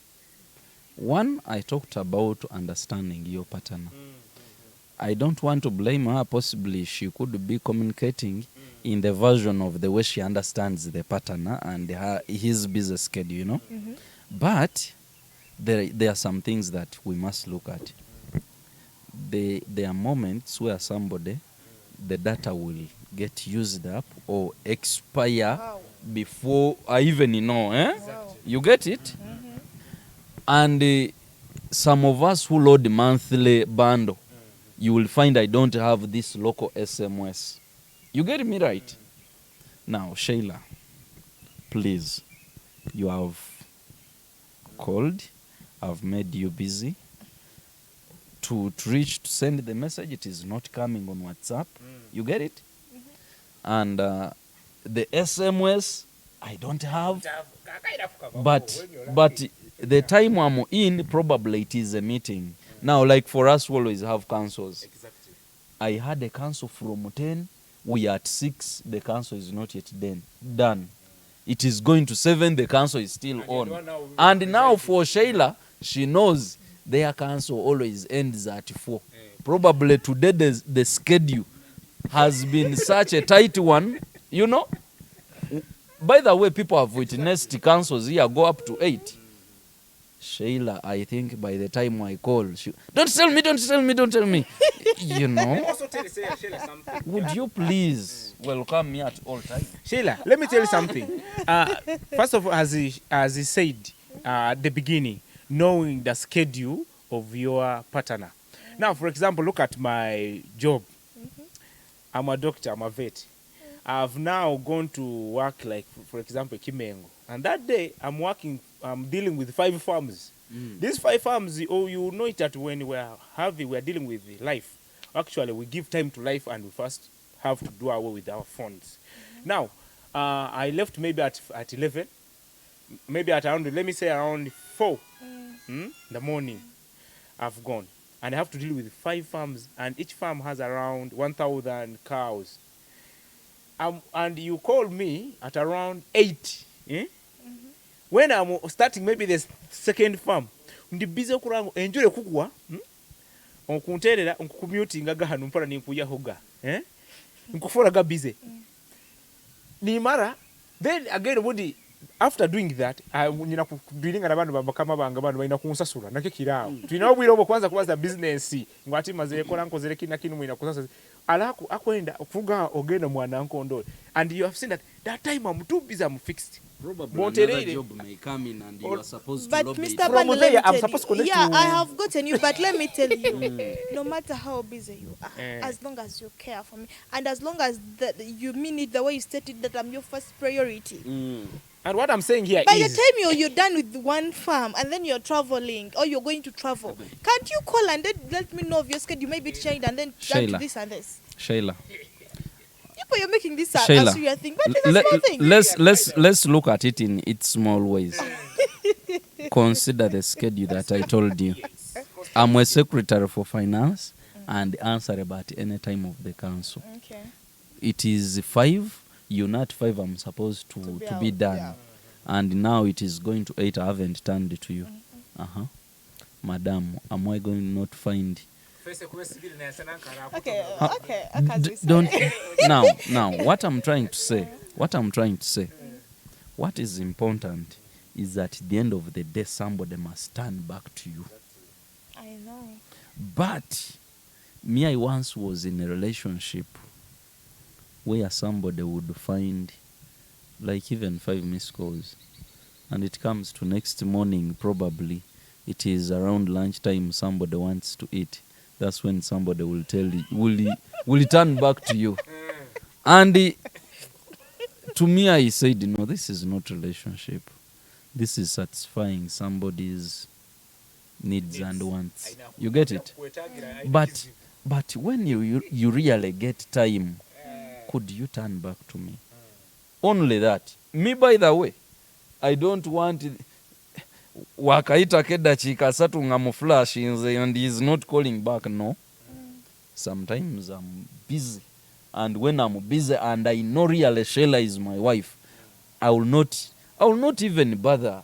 One, I talked about understanding your partner. I don't want to blame her. Possibly she could be communicating in the version of the way she understands the partner and his busy schedule, you know. But there are some things that we must look at. There are moments where the data will get used up or expire before I even know. You get it? And some of us who load monthly bundle, you will find I don't have this local SMS. You get me right? Now, Sheila, please, you have called, I've made you busy. To reach, to send the message, it is not coming on WhatsApp. You get it? And the SMS, I don't have. But the time I'm in, probably it is a meeting. Now, like for us, we always have councils. Exactly. I had a council from 10. We are at 6. The council is not yet done. It is going to 7. The council is still on. And now for Sheilla, she knows their council always ends at 4. Probably today the schedule has been such a tight one, you know. By the way, people have witnessed councils here go up to 8. Sheilla, I think by the time I call, don't tell me. You know. Also tell Sheila something. Would you please welcome me at all times? Sheila, let me tell you something. First of all, as he said at the beginning, knowing the schedule of your partner. Now, for example, look at my job. I'm a doctor, I'm a vet. I've now gone to work, like, for example, Kimengo. And that day, I'm dealing with 5 farms. These 5 farms, you know it that when we're dealing with life. Actually, we give time to life and we first have to do away with our phones. Now, I left maybe at 11, maybe at around, let me say around 4 in the morning. I've gone. And I have to deal with 5 farms, and each farm has around 1,000 cows. And you call me at around 8. When I'm starting maybe the second farm, ndi busy okurango enjure kugwa, onkunterera onkucommuting agahanu mpara ninkuya hoga, nkufora ga busy. Ni mara, then again when after doing that, nyina kudealing n'abantu babakama banga bantu bayina kunsasula nake kirao. Twina obwira obwo kwanza kubaza business ngwati mazire kola nkozere kinakinu mwina kusasa. Alaku akwenda kuvuga ogenda mwana nkondo. And you have seen that time I'm too busy, I'm fixed. Probably another job may come in and you are supposed to lobby. Mr. From Barny, there, I'm supposed to connect yeah, to... I have gotten you, but let me tell you, no matter how busy you are, as long as you care for me, and as long as you mean it the way you stated that I'm your first priority. And what I'm saying here By is... the time you're done with one farm and then you're traveling or you're going to travel, can't you call and then let me know of your schedule, maybe it's changed and then done to this and this? Sheilla. You're making this Sheilla, as your thing, but it's a small thing. Let's look at it in its small ways. Consider the schedule that I told you. I'm a secretary for finance and answerable at any time of the council. Okay. It is 5. You not 5. I'm supposed to be done, yeah. And now it is going to 8. I haven't turned to you. Madam, am I going not find? Okay. Don't now what I'm trying to say, what is important is that at the end of the day somebody must turn back to you. I know. But me, I once was in a relationship where somebody would find like even 5 missed calls, and it comes to next morning, probably it is around lunchtime, somebody wants to eat. That's when somebody will tell you, will he turn back to you? And to me, I said, no, this is not relationship. This is satisfying somebody's needs and wants. You get it? But when you really get time, could you turn back to me? Only that. Me, by the way, I don't want... Wakaita keda chika satu ngamuflash and he's not calling back, no. Sometimes I'm busy. And when I'm busy and I know really Sheilla is my wife, I will not even bother.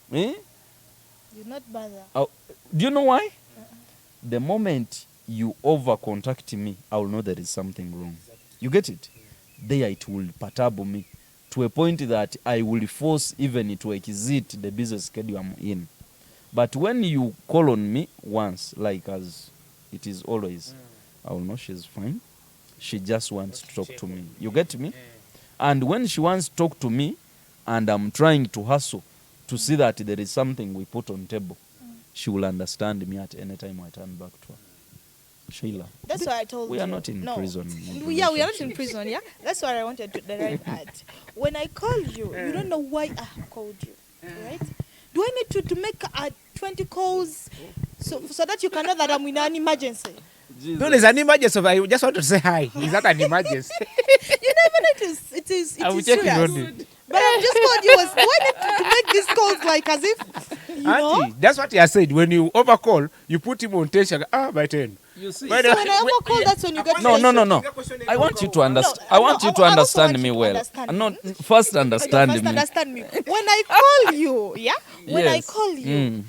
You not bother. Do you know why? The moment you over contact me, I will know there is something wrong. You get it? There it will perturb me to a point that I will force even to exit the business schedule I'm in. But when you call on me once, like as it is always, I will know she's fine. She just wants to talk to me. You get me? And when she wants to talk to me and I'm trying to hustle to see that there is something we put on table, she will understand me at any time I turn back to her. Sheila. That's why I told you. We are not in no. prison. We are not in prison, yeah? That's what I wanted to derive at. When I call you, you don't know why I have called you, right? Do I need to make 20 calls so that you can know that I'm in an emergency? No, there's an emergency. I just want to say hi. Is that an emergency? You never notice. It is checking serious. on it. But I've just told you, do I need to make these calls like as if, you know? Auntie, that's what I said. When you overcall, you put him on tension. By 10. You see, So when I overcall, that's when you get no. tension. I want you to understand. No, I want you to I also understand want me you to well. understand No, me. first understand First me. understand me. When I call you, yeah? When I Yes. call you, Mm.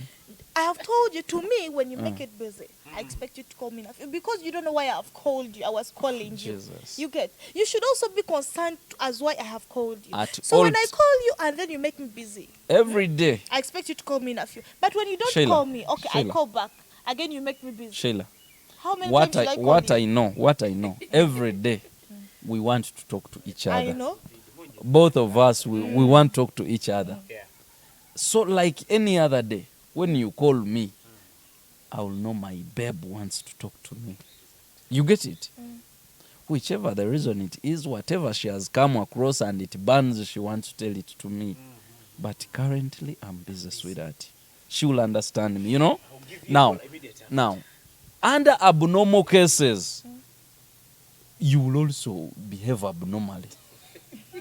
I have told you, to me, when you make it busy, I expect you to call me. Because you don't know why I have called you. I was calling you. Jesus. You should also be concerned as why I have called you. At So when all I call you and then you make me busy, Every day, I expect you to call me in a few. But when you don't Sheila, call me, okay, I Sheila. call back. Again, you make me busy. Sheila. How many What times should I call what you? I know. Every day, we want to talk to each other. I know. Both of us, we want to talk to each other. So like any other day, when you call me, I will know my babe wants to talk to me. You get it? Whichever the reason it is, whatever she has come across and it burns, she wants to tell it to me. But currently, I'm busy, sweetheart. She will understand me, you know? Now, under abnormal cases, you will also behave abnormally.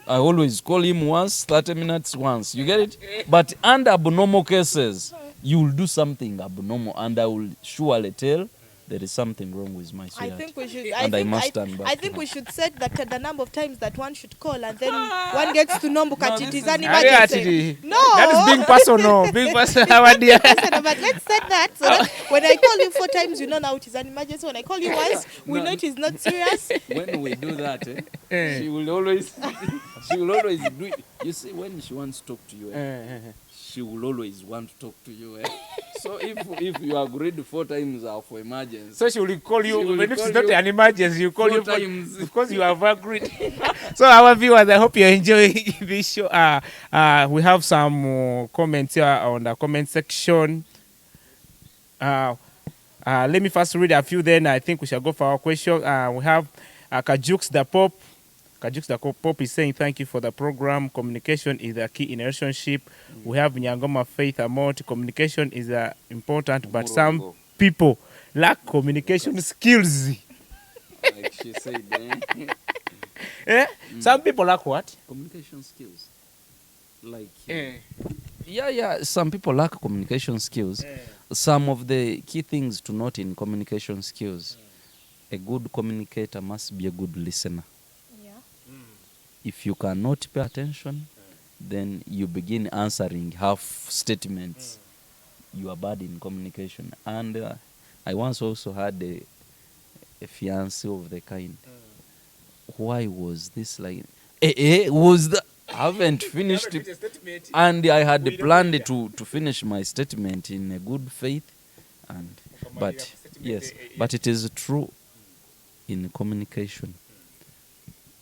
I always call him once, 30 minutes once. You get it? But under abnormal cases, you will do something abnormal, and I will surely tell there is something wrong with my I sweetheart. think we should. And I must stand back I to think her. we should set that the number of times that one should call, and then one gets to know that it is an Are you emergency. actually- No, That is being personal. Being personal, our dear. Listen, but let's set that so that when I call you 4 times, you know now it is an emergency. When I call you once, we know it is not serious. When we do that, she will always do it. You see, when she wants to talk to you, she will always want to talk to you. So if you agreed 4 times for emergency, So she will call you She will when it's call not you an emergency. You call 4 you times. because you have agreed. So our viewers, I hope you enjoy this show. We have some comments here on the comment section. Let me first read a few. Then I think we shall go for our question. We have Kajux the Pop. Kajux the Pop is saying thank you for the program. Communication is the key in a relationship. We have Nyangoma Faith Amount. Communication is important, but some people lack communication skills. like she said, Some people lack what? communication skills. Like, some people lack communication skills. Some of the key things to note in communication skills: a good communicator must be a good listener. Yeah. If you cannot pay attention, then you begin answering half statements. You are bad in communication. And I once also had a fiancé of the kind. Why was this like? Was that? I haven't finished it, and I had planned to finish my statement in a good faith, but it is true in communication.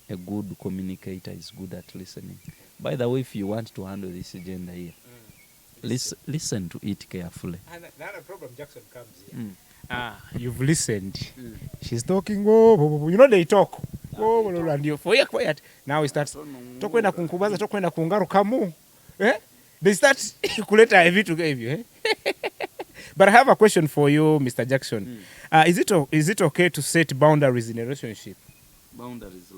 A good communicator is good at listening. By the way, if you want to handle this agenda here, listen to it carefully. And another problem, Jackson comes here. You've listened. She's talking. You know they talk. And you for quiet. Now we start. Tokwenda kunkubaza, tokwenda kungarukamu. They start kuleta vitu hivyo. But I have a question for you, Mr. Jackson. Is it okay to set boundaries in a relationship? Boundaries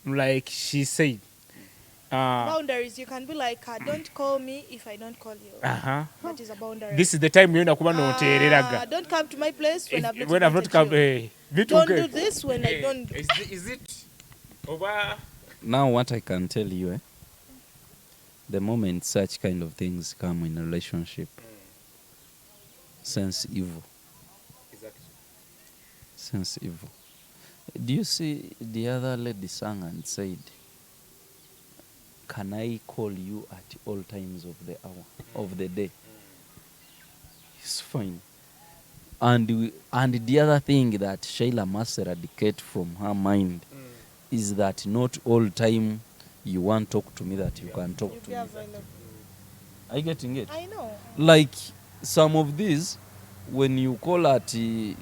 Like she said. Boundaries. You can be like, don't call me if I don't call you. That is a boundary. This is the time you kuba notereraga. Don't come to my place when I've not come. you. Don't do this when I don't. Is it over? Now what I can tell you, the moment such kind of things come in a relationship, sense evil. Exactly. Sense evil. Do you see the other lady sang and said, can I call you at all times of the hour, of the day? It's fine. And the other thing that Sheila must eradicate from her mind is that not all time you want to talk to me that you can talk to me. Are you getting it? I know. Like some of these, when you call at 10,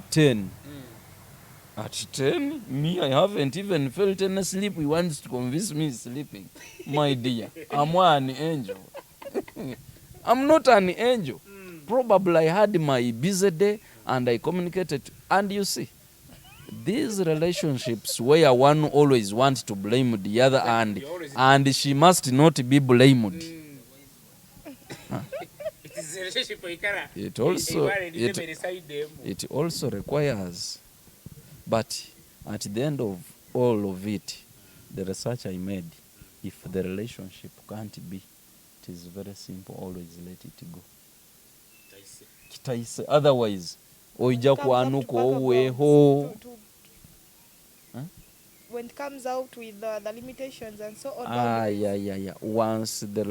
At 10, me, I haven't even felt any sleep. He wants to convince me he's sleeping. My dear, I'm an angel. I'm not an angel. Probably I had my busy day and I communicated. And you see, these relationships where one always wants to blame the other and she must not be blamed. It also requires, but at the end of all of it, the research I made, if the relationship can't be, it is very simple, always let it go. Otherwise, oija kwanuka oweho. When it comes out with the limitations and so on. Yeah. Once the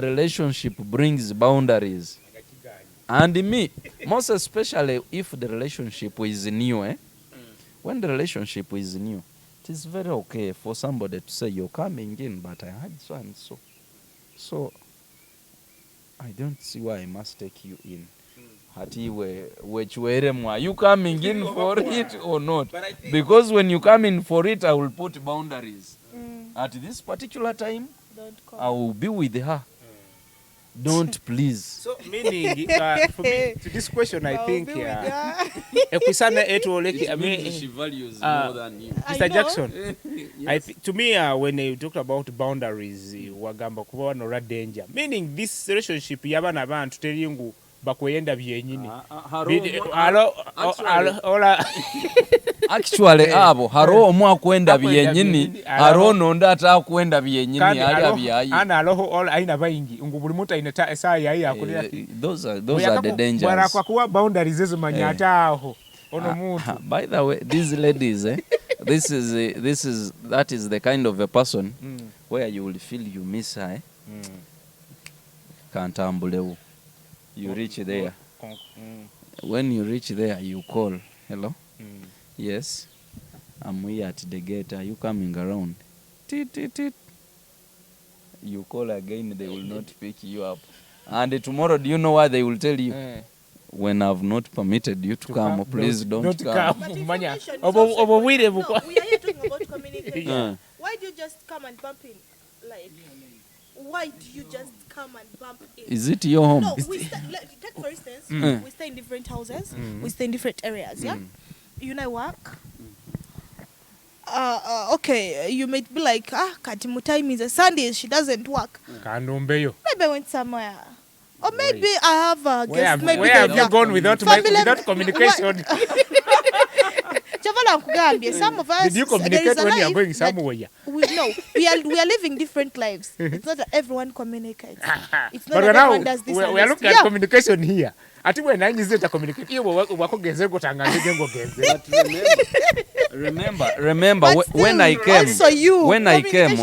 relationship brings boundaries, and me, most especially if the relationship is new, when the relationship is new, it is very okay for somebody to say, you're coming in, but I had so and so. So, I don't see why I must take you in. Are you coming in for it or not? Because when you come in for it, I will put boundaries. At this particular time, I will be with her. Don't please. So meaning for me, to this question, I think she values more than you. Mr. Jackson, yes. To me, when you talk about boundaries, wagamba kuba no danger. Meaning this relationship yabana abantu teringu bakwenda byenyini. Actually abo haro omwa kwenda byenyini haro nonda atakwenda byenyini ali byayi ana roho all aina bayingi ngubuli muta ineta esa yayi akulira those are the dangers bara kwa kuwa boundaries ezo manyata aho ono muntu. By the way, these ladies that is the kind of a person where you will feel you miss her kantambulewo. You reach there. When you reach there, you call. Hello? Yes. I'm here at the gate. Are you coming around? Tit. You call again, they will not pick you up. And tomorrow, do you know what they will tell you? When I've not permitted you to come, please don't come. But we are here talking about communication. Why do you just come and bump in? Like, why do you just come and bump in? Is it your home? No, take for instance, we stay in different houses, we stay in different areas, yeah? You know, work. Okay, you might be like, Katimu time is a Sunday, she doesn't work. Maybe I went somewhere. Or maybe I have a guest. Where have you gone without communication? Some of us, did you communicate when you are going somewhere? We are living different lives. It's not that everyone communicates. It's not but that everyone does this. We are looking at communication here. Ati when I use it communicate, you wakogeze gutanganje ngogeze. Remember when I came,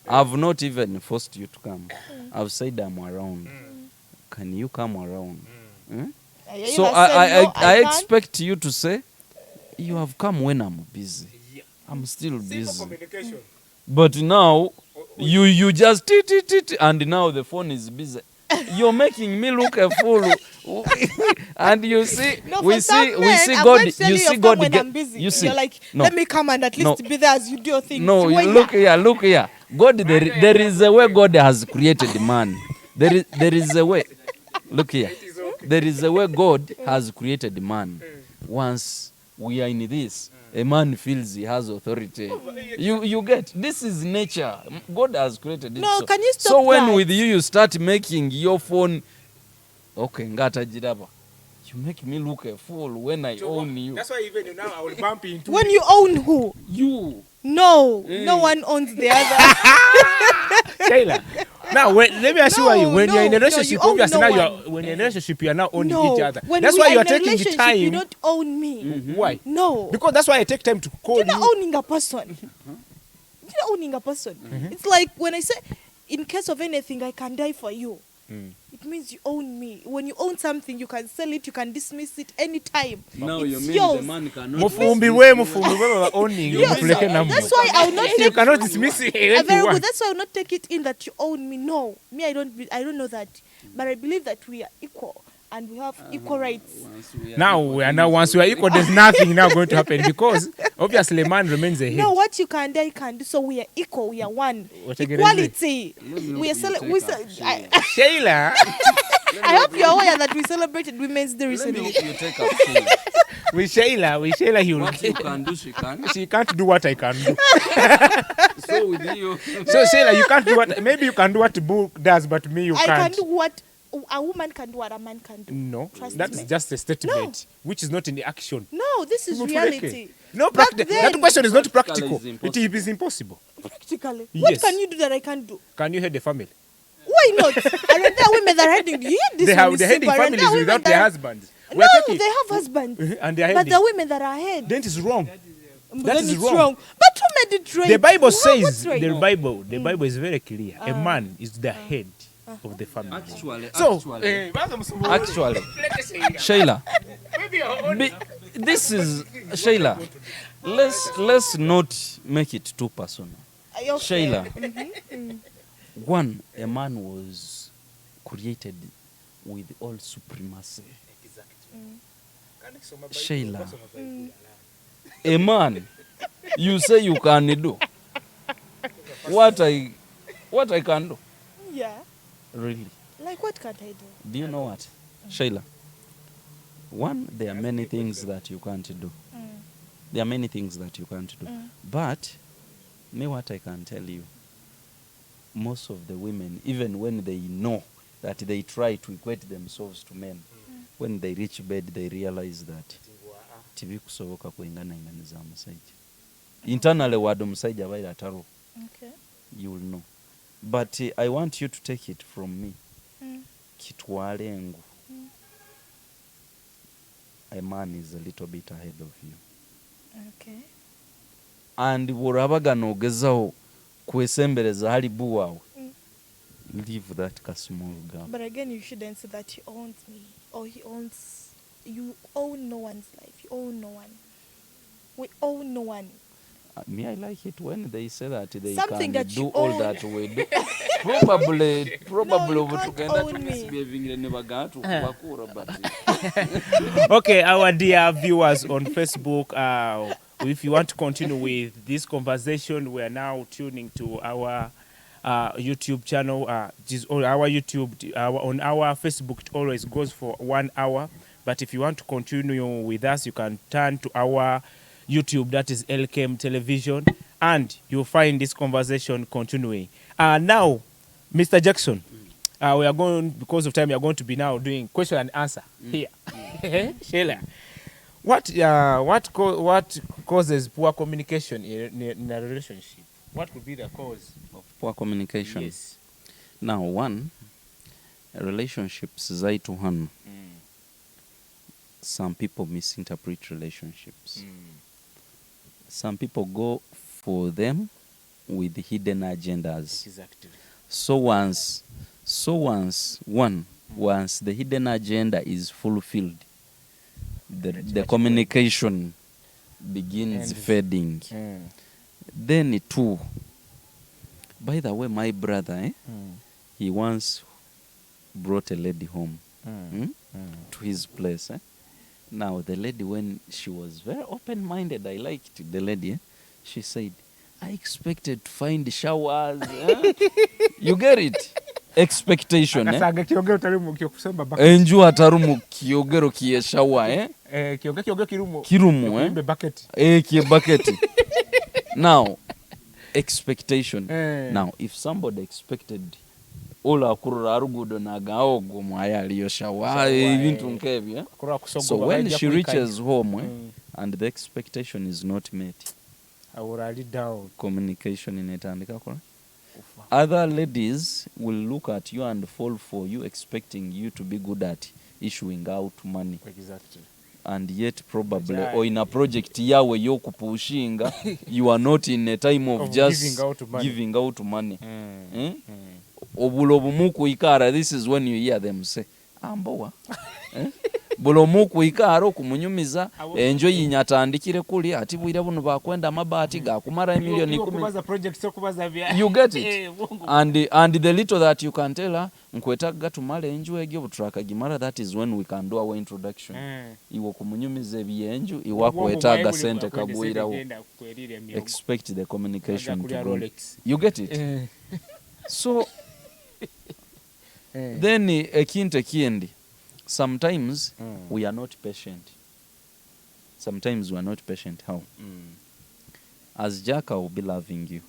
I've not even forced you to come. I've said I'm around. Can you come around? So I expect you to say, you have come when I'm busy. I'm still busy. But now, you just and now the phone is busy. You're making me look a fool. And you see, we see God. You see God. You see, you're like, let me come and at least be there as you do your thing. No, look here. God, there is a way God has created man. There is a way. Look here. There is a way God has created man. Once we are in this, a man feels he has authority. You get, this is nature. God has created it. No, can you stop so when that? with you start making your phone, okay, ngata jiraba. You make me look a fool when I own you. That's why even now I will bump into when you own who? You. No, no one owns the other. Sheilla, now let me assure you, when you're in a relationship, obviously now when you're in a relationship, you are now owning each other. That's why you are taking the time. You don't own me. Why? No. Because that's why I take time to call you. You're not owning a person. You're not owning a person. It's like when I say, in case of anything, I can die for you. It means you own me. When you own something, you can sell it, you can dismiss it anytime. No, it's you mean yours. the man cannot Mufumbi owning. Yes, that's why I will not take you cannot dismiss it. Very good. That's why I will not take it in that you own me. No, me, I don't know that. But I believe that we are equal. and we have equal rights. Once we are equal, there's nothing now going to happen because obviously a man remains a head. No, what you can do, I can do. So we are equal. We are one. Equality. We are Sheila. I hope you're aware that we celebrated Women's Day recently. Let me hope you take up Sheila. With Sheila, he will. What you can do, she can. She can't do what I can do. So with you. So Sheila, you can't do what. Maybe you can do what Boo does, but me you can't. I can do what a woman can do, what a man can do. No, Trust that's me. just a statement, which is not in the action. No, this is reality. No, that question is not practical. It is impossible. Practically. Yes. What can you do that I can't do? Can you head a family? Why not? And there are women that are heading. You hear this? They're one is heading simple, and there families are women without that their are- husbands. No, they have husbands. And they're But heading. the women that are ahead. Then it is wrong. Then That is it's wrong. But who made it right? The Bible What's says, right? the Bible is very clear. A man is the head of the family. Actually, Sheila, this is Sheila. Let's not make it too personal. Okay. Sheila, one, a man was created with all supremacy. Sheila, a man, you say you can do what I can do. Yeah. Really? Like what can't I do? Do you know what, Sheila? One, there are many things that you can't do. There are many things that you can't do. But me, what I can tell you, most of the women, even when they know that they try to equate themselves to men, when they reach bed, they realize that tibikusoboka kwengana ingani za musajja. Internally wado musajja abaira ataro. Okay. You will know. But I want you to take it from me. Kitwale engu. A man is a little bit ahead of you. Okay. And bw'orabagana ogezaho kwesembereza hali bbu waawe, leave that small gap. But again, you shouldn't say that he owns me or he owns. You own no one's life. You own no one. We own no one. Me, I like it when they say that they Something can that do you all own. that we do. Probably you obu can't tugenda own me. tumisbehaving ne bagana tukubakura, but Okay, our dear viewers on Facebook, if you want to continue with this conversation, we are now tuning to our YouTube channel. This on our YouTube, on our Facebook, it always goes for 1 hour. But if you want to continue with us, you can turn to our YouTube, that is Elkem Television, and you'll find this conversation continuing. Now, Mr. Jackson, we are going, because of time, we are going to be now doing question and answer here. Sheila, what causes poor communication in a relationship? What could be the cause of poor communication. Yes. Now, one, relationships zaitu hano. Some people misinterpret relationships. Some people go for them with hidden agendas. Exactly. So once the hidden agenda is fulfilled, the communication begins fading. Then two, by the way, my brother, he once brought a lady home to his place. Now, the lady, when she was very open-minded, I liked the lady, she said, I expected to find showers. You get it? Expectation. Enju atarumu kiogero kie shower. Kirumu. Kie bucket. Now, expectation. Now, if somebody expected ola kurura arugudo nagaogo mwayali yoshawa ibintu nkebyo, so when she reaches home and the expectation is not met, communication inetandika kola. Other ladies will look at you and fall for you, expecting you to be good at issuing out money. Exactly. And yet probably or in a project yawe yokupushinga you are not in a time of just giving out money. Obulo bumuku ikara, this is when you hear them say ambowa. bulomu kuikaro kumunyumiza enjo yinyatandikire kuli ati bwire buno bakwenda amabati gakumara milioni 10. You get it? And the little that you can tell her nkwetaga tumale enjo egyo butraka gimara, that is when we can do our introduction. Iwo kumunyumiza ebyenju iwa kwetaga sente kagwirawo. Expect the communication to go. You get it? So then ekinte kiendi. Sometimes we are not patient. Sometimes we are not patient. How? As Jack, I will be loving you.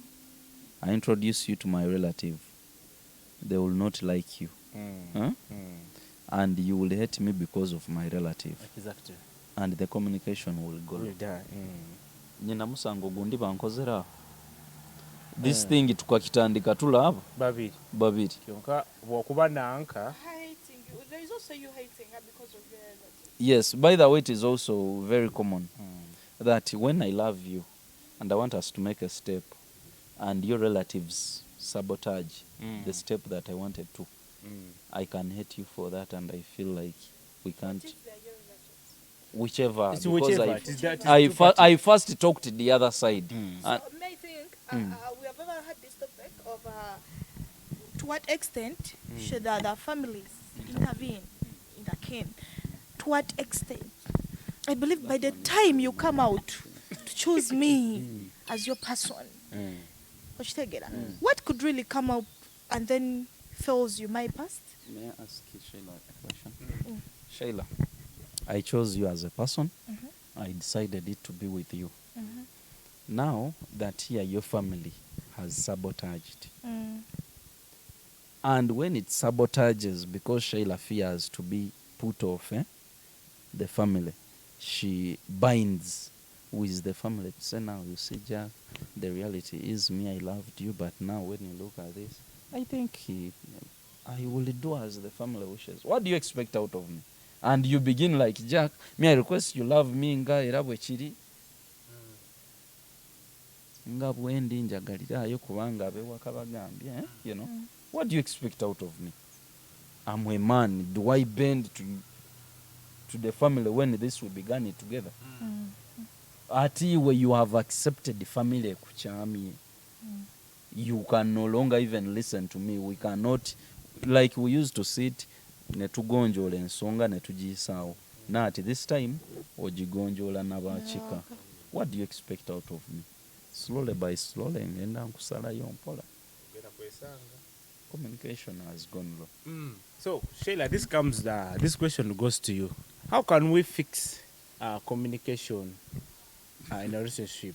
I introduce you to my relative. They will not like you. And you will hate me because of my relative. Exactly. And the communication will go. Nina musango gundi bankozera. This thing tukakitandika tulaba. Babiri. Kyonka bwokuba nanka. There is also you hating her because of your relative. Yes, by the way, it is also very common that when I love you and I want us to make a step and your relatives sabotage the step that I wanted to, I can hate you for that, and I feel like we can't. Whichever, because I first talked to the other side. So may I think we have ever had this topic of to what extent should the other families intervene in the kin? To what extent? I believe by the time you come out to choose me as your person, what could really come up and then fails you? My past? May I ask you, Sheila, a question? Sheila, I chose you as a person. I decided it to be with you. Now that here your family has sabotaged, and when it sabotages because Sheila fears to be put off the family, she binds with the family to say, now you see, Jack, the reality is me, I loved you, but now when you look at this, I think I will do as the family wishes. What do you expect out of me? And you begin like, Jack, me, I request you love me, nga irabwe chiri. Nga bwendi njagalira yo kubanga abewa kabagambye, you know. What do you expect out of me? I'm a man. Do I bend to the family when this we began it together? Ati where you have accepted the family kuchami, you can no longer even listen to me. We cannot, like we used to sit netugonjola ensonga netujisao. Now at this time ojigonjola nabachika. What do you expect out of me? Slowly by slowly ngenda nkusala yompola. Communication has gone low. So Sheila, this question goes to you. How can we fix communication in a relationship?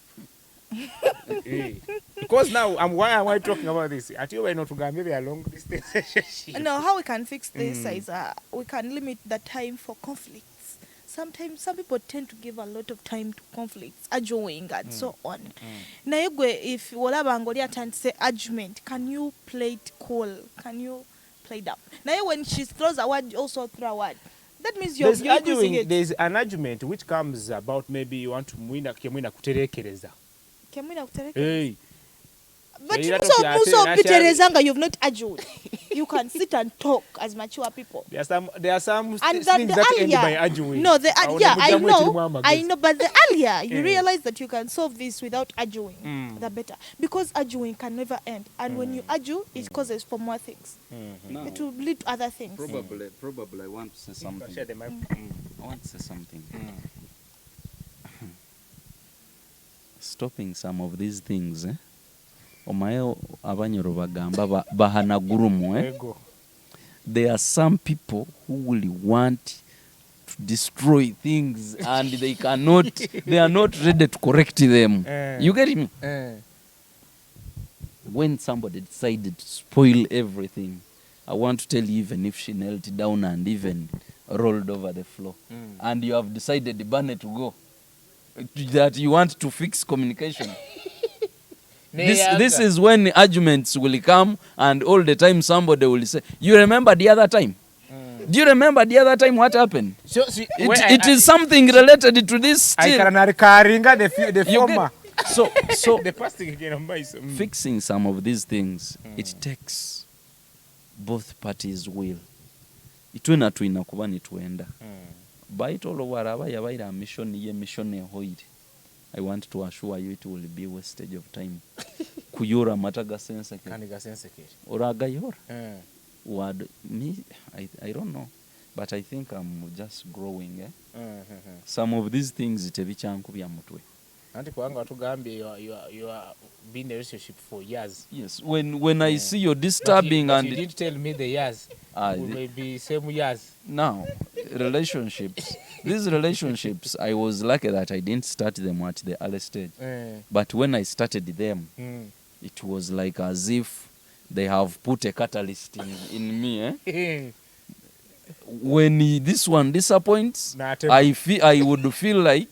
Because now why am I talking about this? At you, not to go maybe a long distance relationship. No, how we can fix this is we can limit the time for conflicts. Sometimes some people tend to give a lot of time to conflicts, arguing and so on. Now, if whatever Angolia turns say argument, can you play it cool? Can you play it up? Now, when she throws a word, you also throw a word. That means you're using it. There's an argument which comes about maybe you want to mwina kuterekereza. Hey. But you you've not argued. You can sit and talk as mature people. There are some and things that end by arguing. No, I know, but the earlier you realize that you can solve this without arguing, the better. Because arguing can never end. And when you argue, it causes for more things. No. It will lead to other things. Probably I want to say something. I want to say something. Stopping some of these things, omayo abanyoro bagamba bahana gurumu, there are some people who will want to destroy things and they are not ready to correct them. You get me? When somebody decided to spoil everything, I want to tell you, even if she knelt down and even rolled over the floor, and you have decided Barny to go, that you want to fix communication. This is when arguments will come, and all the time somebody will say, you remember the other time? Do you remember the other time what happened? So, it is something related to this still. The former. So the past thing fixing some of these things, it takes both parties' will. Itwena tuina kuba nituenda. baitolo waraba yabaira mission ye mission ehoire. I want to assure you it will be wastage of time. Kuyora mataga sense ke. Kandi ga sense ke. Oraga yora. Word me I don't know. But I think I'm just growing. Some of these things tebichanku bya mutwe. Anti kwanga watugambye you are been in a relationship for years. Yes. When I see you disturbing but and you didn't tell me the years. Will be same years. Now, relationships. These relationships, I was lucky that I didn't start them at the early stage. But when I started them, it was like as if they have put a catalyst in me. When this one disappoints, I would feel like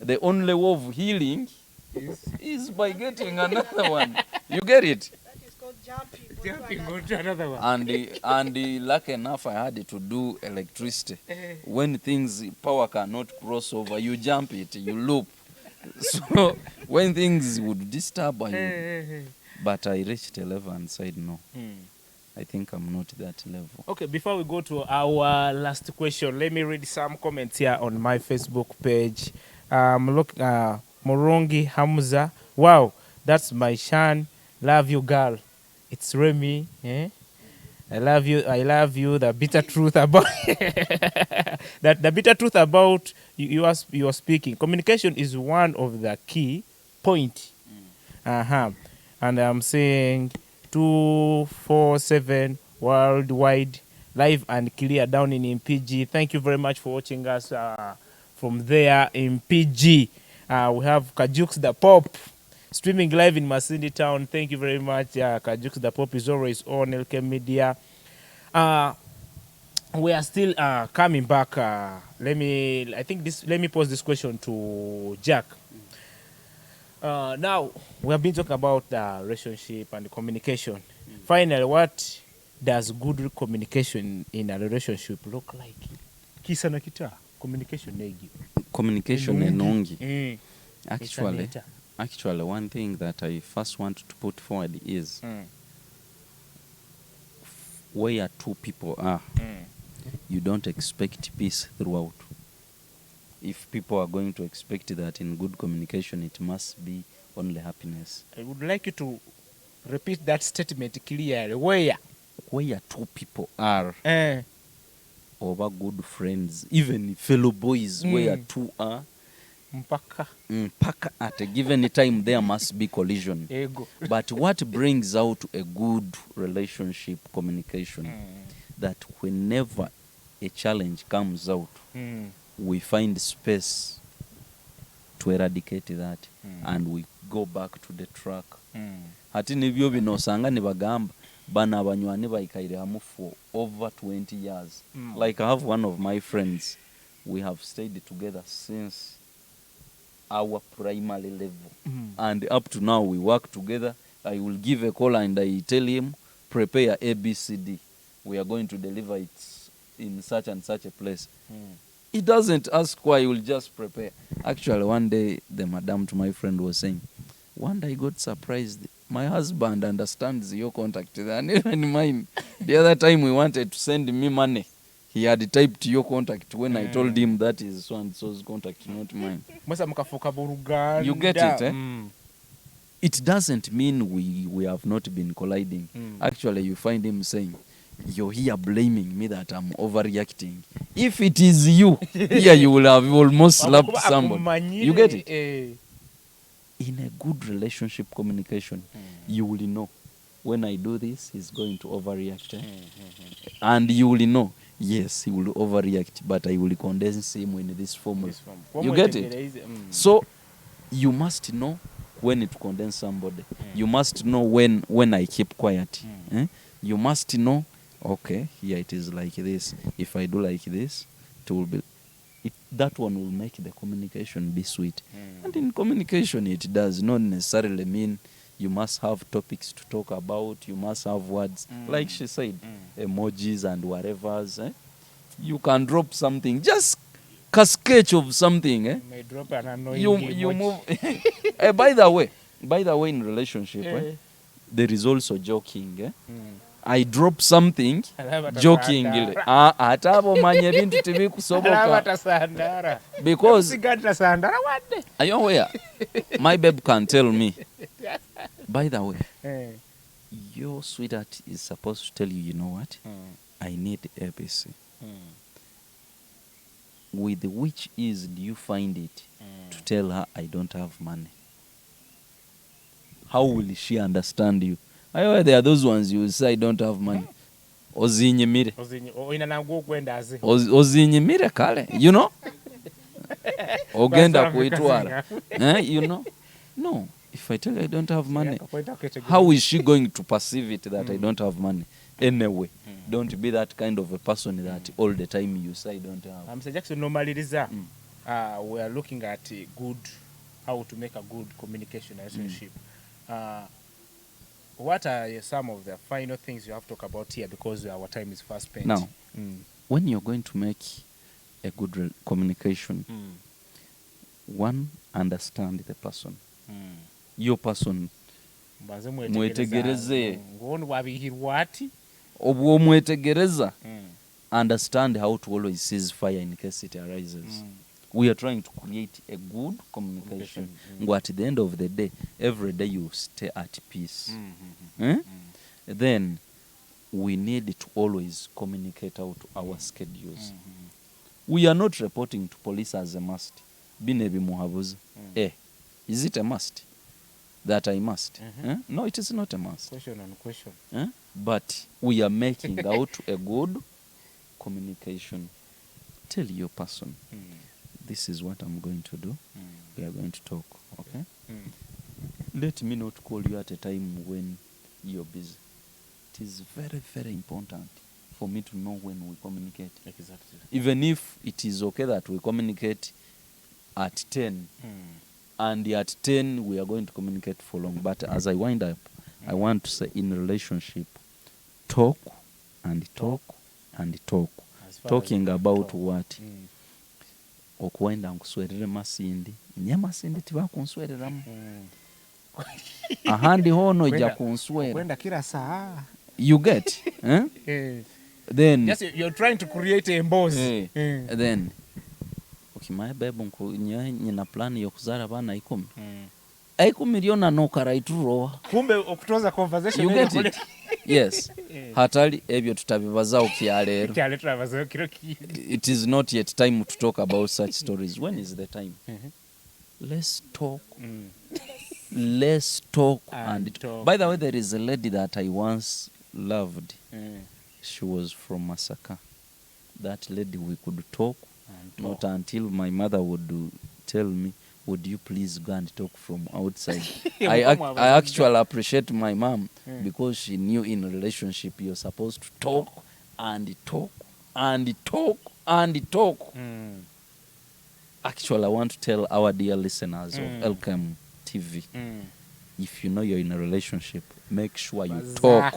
the only way of healing is by getting another one. You get it? That is called Jumping onto another one. And lucky enough, I had to do electricity. When power cannot cross over, you jump it, you loop. So when things would disturb, but I reached a level and said no. I think I'm not that level. Okay, before we go to our last question, let me read some comments here on my Facebook page. Look, Morongi Hamza. Wow, that's my Shan. Love you, girl. It's Remy. I love you. The bitter truth about that. The bitter truth about you are speaking. Communication is one of the key point. And I'm saying 247 worldwide, live and clear down in PG. Thank you very much for watching us from there in PG. We have Kajux the Pop streaming live in Masindi Town. Thank you very much. Kajux the Pop is always on Elkem Media. We are still coming back. Let me pose this question to Jack. Now, we have been talking about the relationship and the communication. Finally, what does good communication in a relationship look like? Kisa na kita, communication negi. Communication enongi. Actually, one thing that I first want to put forward is where two people are, you don't expect peace throughout. If people are going to expect that in good communication, it must be only happiness. I would like you to repeat that statement clearly. Where two people are, over good friends, even fellow boys, where two are, mpaka at a given time there must be collision. But what brings out a good relationship communication, that whenever a challenge comes out, we find space to eradicate that, and we go back to the track. Hati nibyo binosanga nibagamba bana abanywani baikaire hamu for over 20 years. Like I have one of my friends, we have stayed together since our primary level, and up to now we work together. I will give a call and I tell him, prepare ABCD, we are going to deliver it in such and such a place. He doesn't ask why, he will just prepare. Actually, one day the madam to my friend was saying, one day I got surprised, my husband understands your contact than even mine. The other time we wanted to send me money, he had typed your contact when I told him that is so and so's contact, not mine. You get it, It doesn't mean we have not been colliding. Actually, you find him saying, you're here blaming me that I'm overreacting. If it is you, here you will have almost slapped somebody. You get it? In a good relationship communication, you will know, when I do this, he's going to overreact. And you will know, yes, he will overreact, but I will condense him in this form. You get it? So, you must know when to condense somebody. You must know when I keep quiet. You must know, okay, here it is like this. If I do like this, it will be... that one will make the communication be sweet. And in communication, it does not necessarily mean you must have topics to talk about, you must have words. Like she said, emojis and whatever's. You can drop something, just a sketch of something. You may drop an annoying you move. By the way, in relationship, there is also joking. I drop something jokingly. Atabo manye bintu tibikusoboka. Because are you aware? My babe can tell me, by the way, your sweetheart is supposed to tell you, you know what? I need ABC. With which ease do you find it to tell her I don't have money? How will she understand you? There are those ones you will say I don't have money. Ozinyimire. Ozinyimire kale. You know? Ogenda kuitwara. You know? No. If I tell her I don't have money, how is she going to perceive it that I don't have money? Anyway, don't be that kind of a person that all the time you say I don't have. Mr. Jackson, normally we are looking at how to make a good communication relationship. What are some of the final things you have to talk about here, because our time is fast spent? Now, when you're going to make a good communication, one, understand the person. Your person. Mwetegereze. Obwo mwetegereza. Understand how to always cease fire in case it arises. We are trying to create a good communication. At the end of the day, every day you stay at peace. Then we need to always communicate out our schedules. We are not reporting to police as a must. Binebi muhabuza. Is it a must? That I must? No, it is not a must. Question on question. But we are making out a good communication. Tell your person, this is what I'm going to do. We are going to talk, okay? Let me not call you at a time when you're busy. It is very, very important for me to know when we communicate. Exactly. Even if it is okay that we communicate at 10, and at 10 we are going to communicate for long. But as I wind up, I want to say, in a relationship, talk and talk and talk. Talking about what? Okuwenda nkuswerere masindi. Nye masindi tiba kunswereramu. Ahandi hono ija kunswera. Kwenda kila saa. You get? Then yes, you're trying to create a boss. Then my baby nyina plan yokuzara bana 10. 10 lyona nokarayiturowa. Kumbe okutoza conversation. You get it? Yes. Hatali ebyo tutabibazawo kyalero. It is not yet time to talk about such stories. When is the time? Let's talk. Let's talk and talk. By the way, there is a lady that I once loved. She was from Masaka. That lady, we could talk. Not until my mother would tell me, would you please go and talk from outside? I actually appreciate my mom because she knew in a relationship you're supposed to talk and talk and talk and talk. Actually, I want to tell our dear listeners of Elkem TV, if you know you're in a relationship, make sure you talk.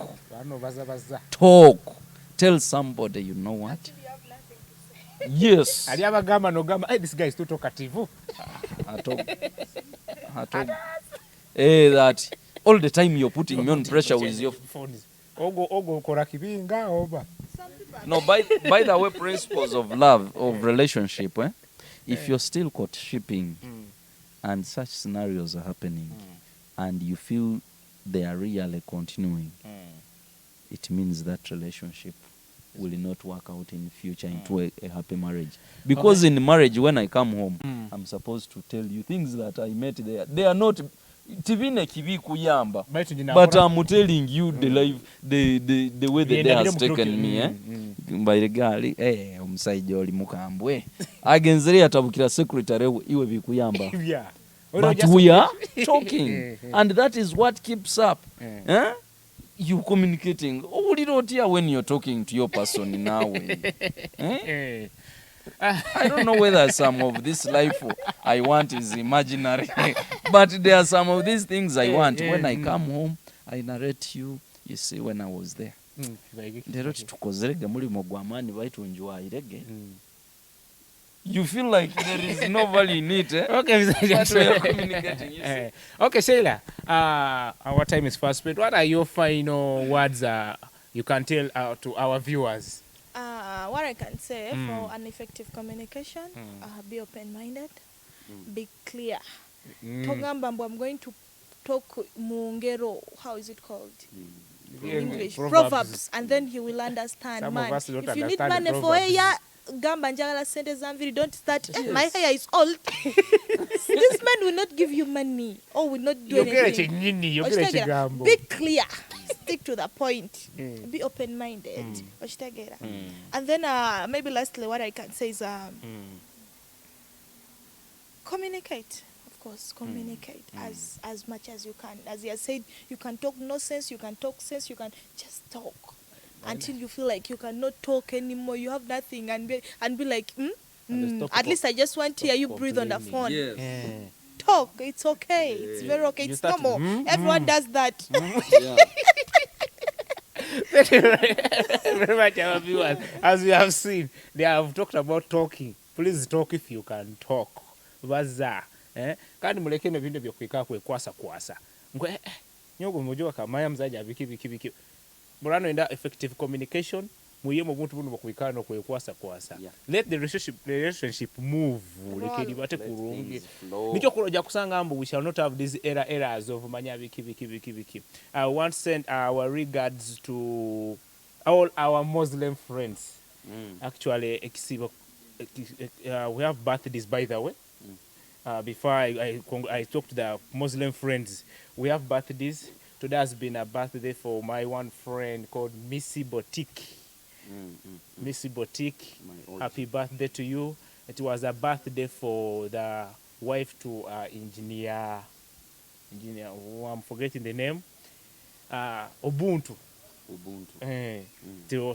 Talk. Tell somebody, you know what? Yes. This guy is too talkative. That all the time you're putting me on pressure with your phones. No, by the way, principles of love, of relationship, if you're still courtshiping and such scenarios are happening and you feel they are really continuing, it means that relationship will not work out in future into a happy marriage. Because in marriage, when I come home, I'm supposed to tell you things that I met there. They are not tivine kibi kuyamba, but I'm telling you the life, the way the day has taken me. By the girl, omusajja oli mukambwe agenzeri atabukira secretary iwe bikuyamba. But we are talking, and that is what keeps up. You communicating. When you're talking to your person now. I don't know whether some of this life I want is imaginary, but there are some of these things I want. When I come home, I narrate you see, when I was there. You feel like there is no value in it. Okay, okay, Sheilla, our time is fast spent. What are your final words you can tell to our viewers? What I can say for an effective communication, be open-minded, be clear. Togamba, I'm going to talk Mungero, how is it called? In English, proverbs, and then he will understand. Some man, of us don't if you need understand money for hair, gamba njagala sente zamviri, don't start. My hair is old. This man will not give you money or will not do anything. Be clear. Stick to the point. Be open-minded. And then maybe lastly, what I can say is communicate. Of course, communicate as much as you can. As you said, you can talk nonsense, you can talk sense, you can just talk until you feel like you cannot talk anymore. You have nothing, and be like, at least I just want to hear you breathe on the phone. Yes. Talk. It's okay. It's very okay. It's normal. Everyone does that. Thank you very much, our viewers. As we have seen, they have talked about talking. Please talk if you can talk. Baza. Kandi muleke no bintu byokwika kwasa ngwe nyogo mujwa kamaya mzaja biki murano enda effective communication muyemo buntu buno bakwika no kwasa let the relationship move lekedi bate kurungi nicho kuloja kusanga ambu we shall not have these errors of manya biki. I want to send our regards to all our Muslim friends. Actually we have birthdays, by the way. Before I talk to the Muslim friends, we have birthdays. Today has been a birthday for my one friend called Missy Boutique. Missy Boutique, happy birthday to you. It was a birthday for the wife to engineer, I'm forgetting the name, Ubuntu.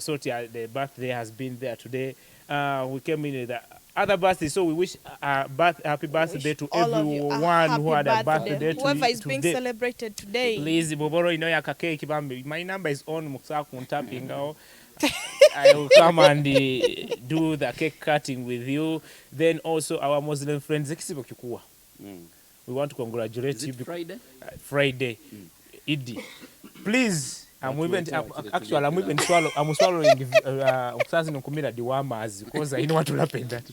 So the birthday has been there today. We came in the other birthday, so we wish happy birthday to everyone who had a birthday. Whoever is being celebrated today. Please, Boboro, cake. My number is on. I will come and do the cake cutting with you. Then also our Muslim friends. We want to congratulate you. Friday? Friday. Idi. Please. I'm even swallowing the Wamas because I know what will happen that.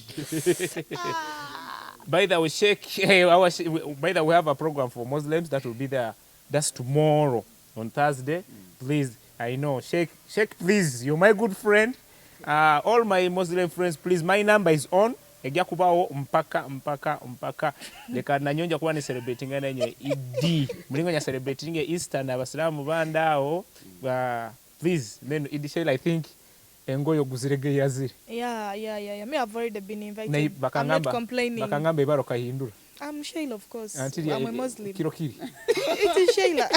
By the way, we have a program for Muslims that will be there. That's tomorrow on Thursday. Please, I know. Sheikh, please, you're my good friend. All my Muslim friends, please, my number is on. Ejja kubawo mpaka leka nanyonja kuba ne celebrating nanyo Idi mulingo nya celebrating Easter na Abasilamu bandao please then Idi Sheilla, I think engoyo guzirege yazire me have already been invited. I'm not complaining. Bakangamba ibaro kahindura. I'm Sheilla, of course. I'm a Muslim. Kirokiri. It is Sheilla.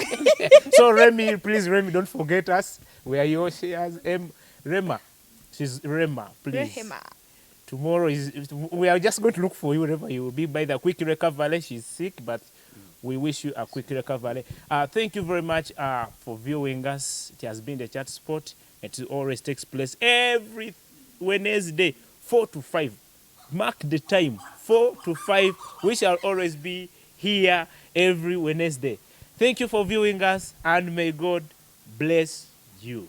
So Remy, please, don't forget us. We are your shares. Rema. She's Rema, please. Rehema. Tomorrow we are just going to look for you wherever you will be. By the quick recovery, she's sick, but we wish you a quick recovery. Thank you very much for viewing us. It has been the Chat Spot. It always takes place every Wednesday, 4 to 5. Mark the time, 4 to 5. We shall always be here every Wednesday. Thank you for viewing us, and may God bless you.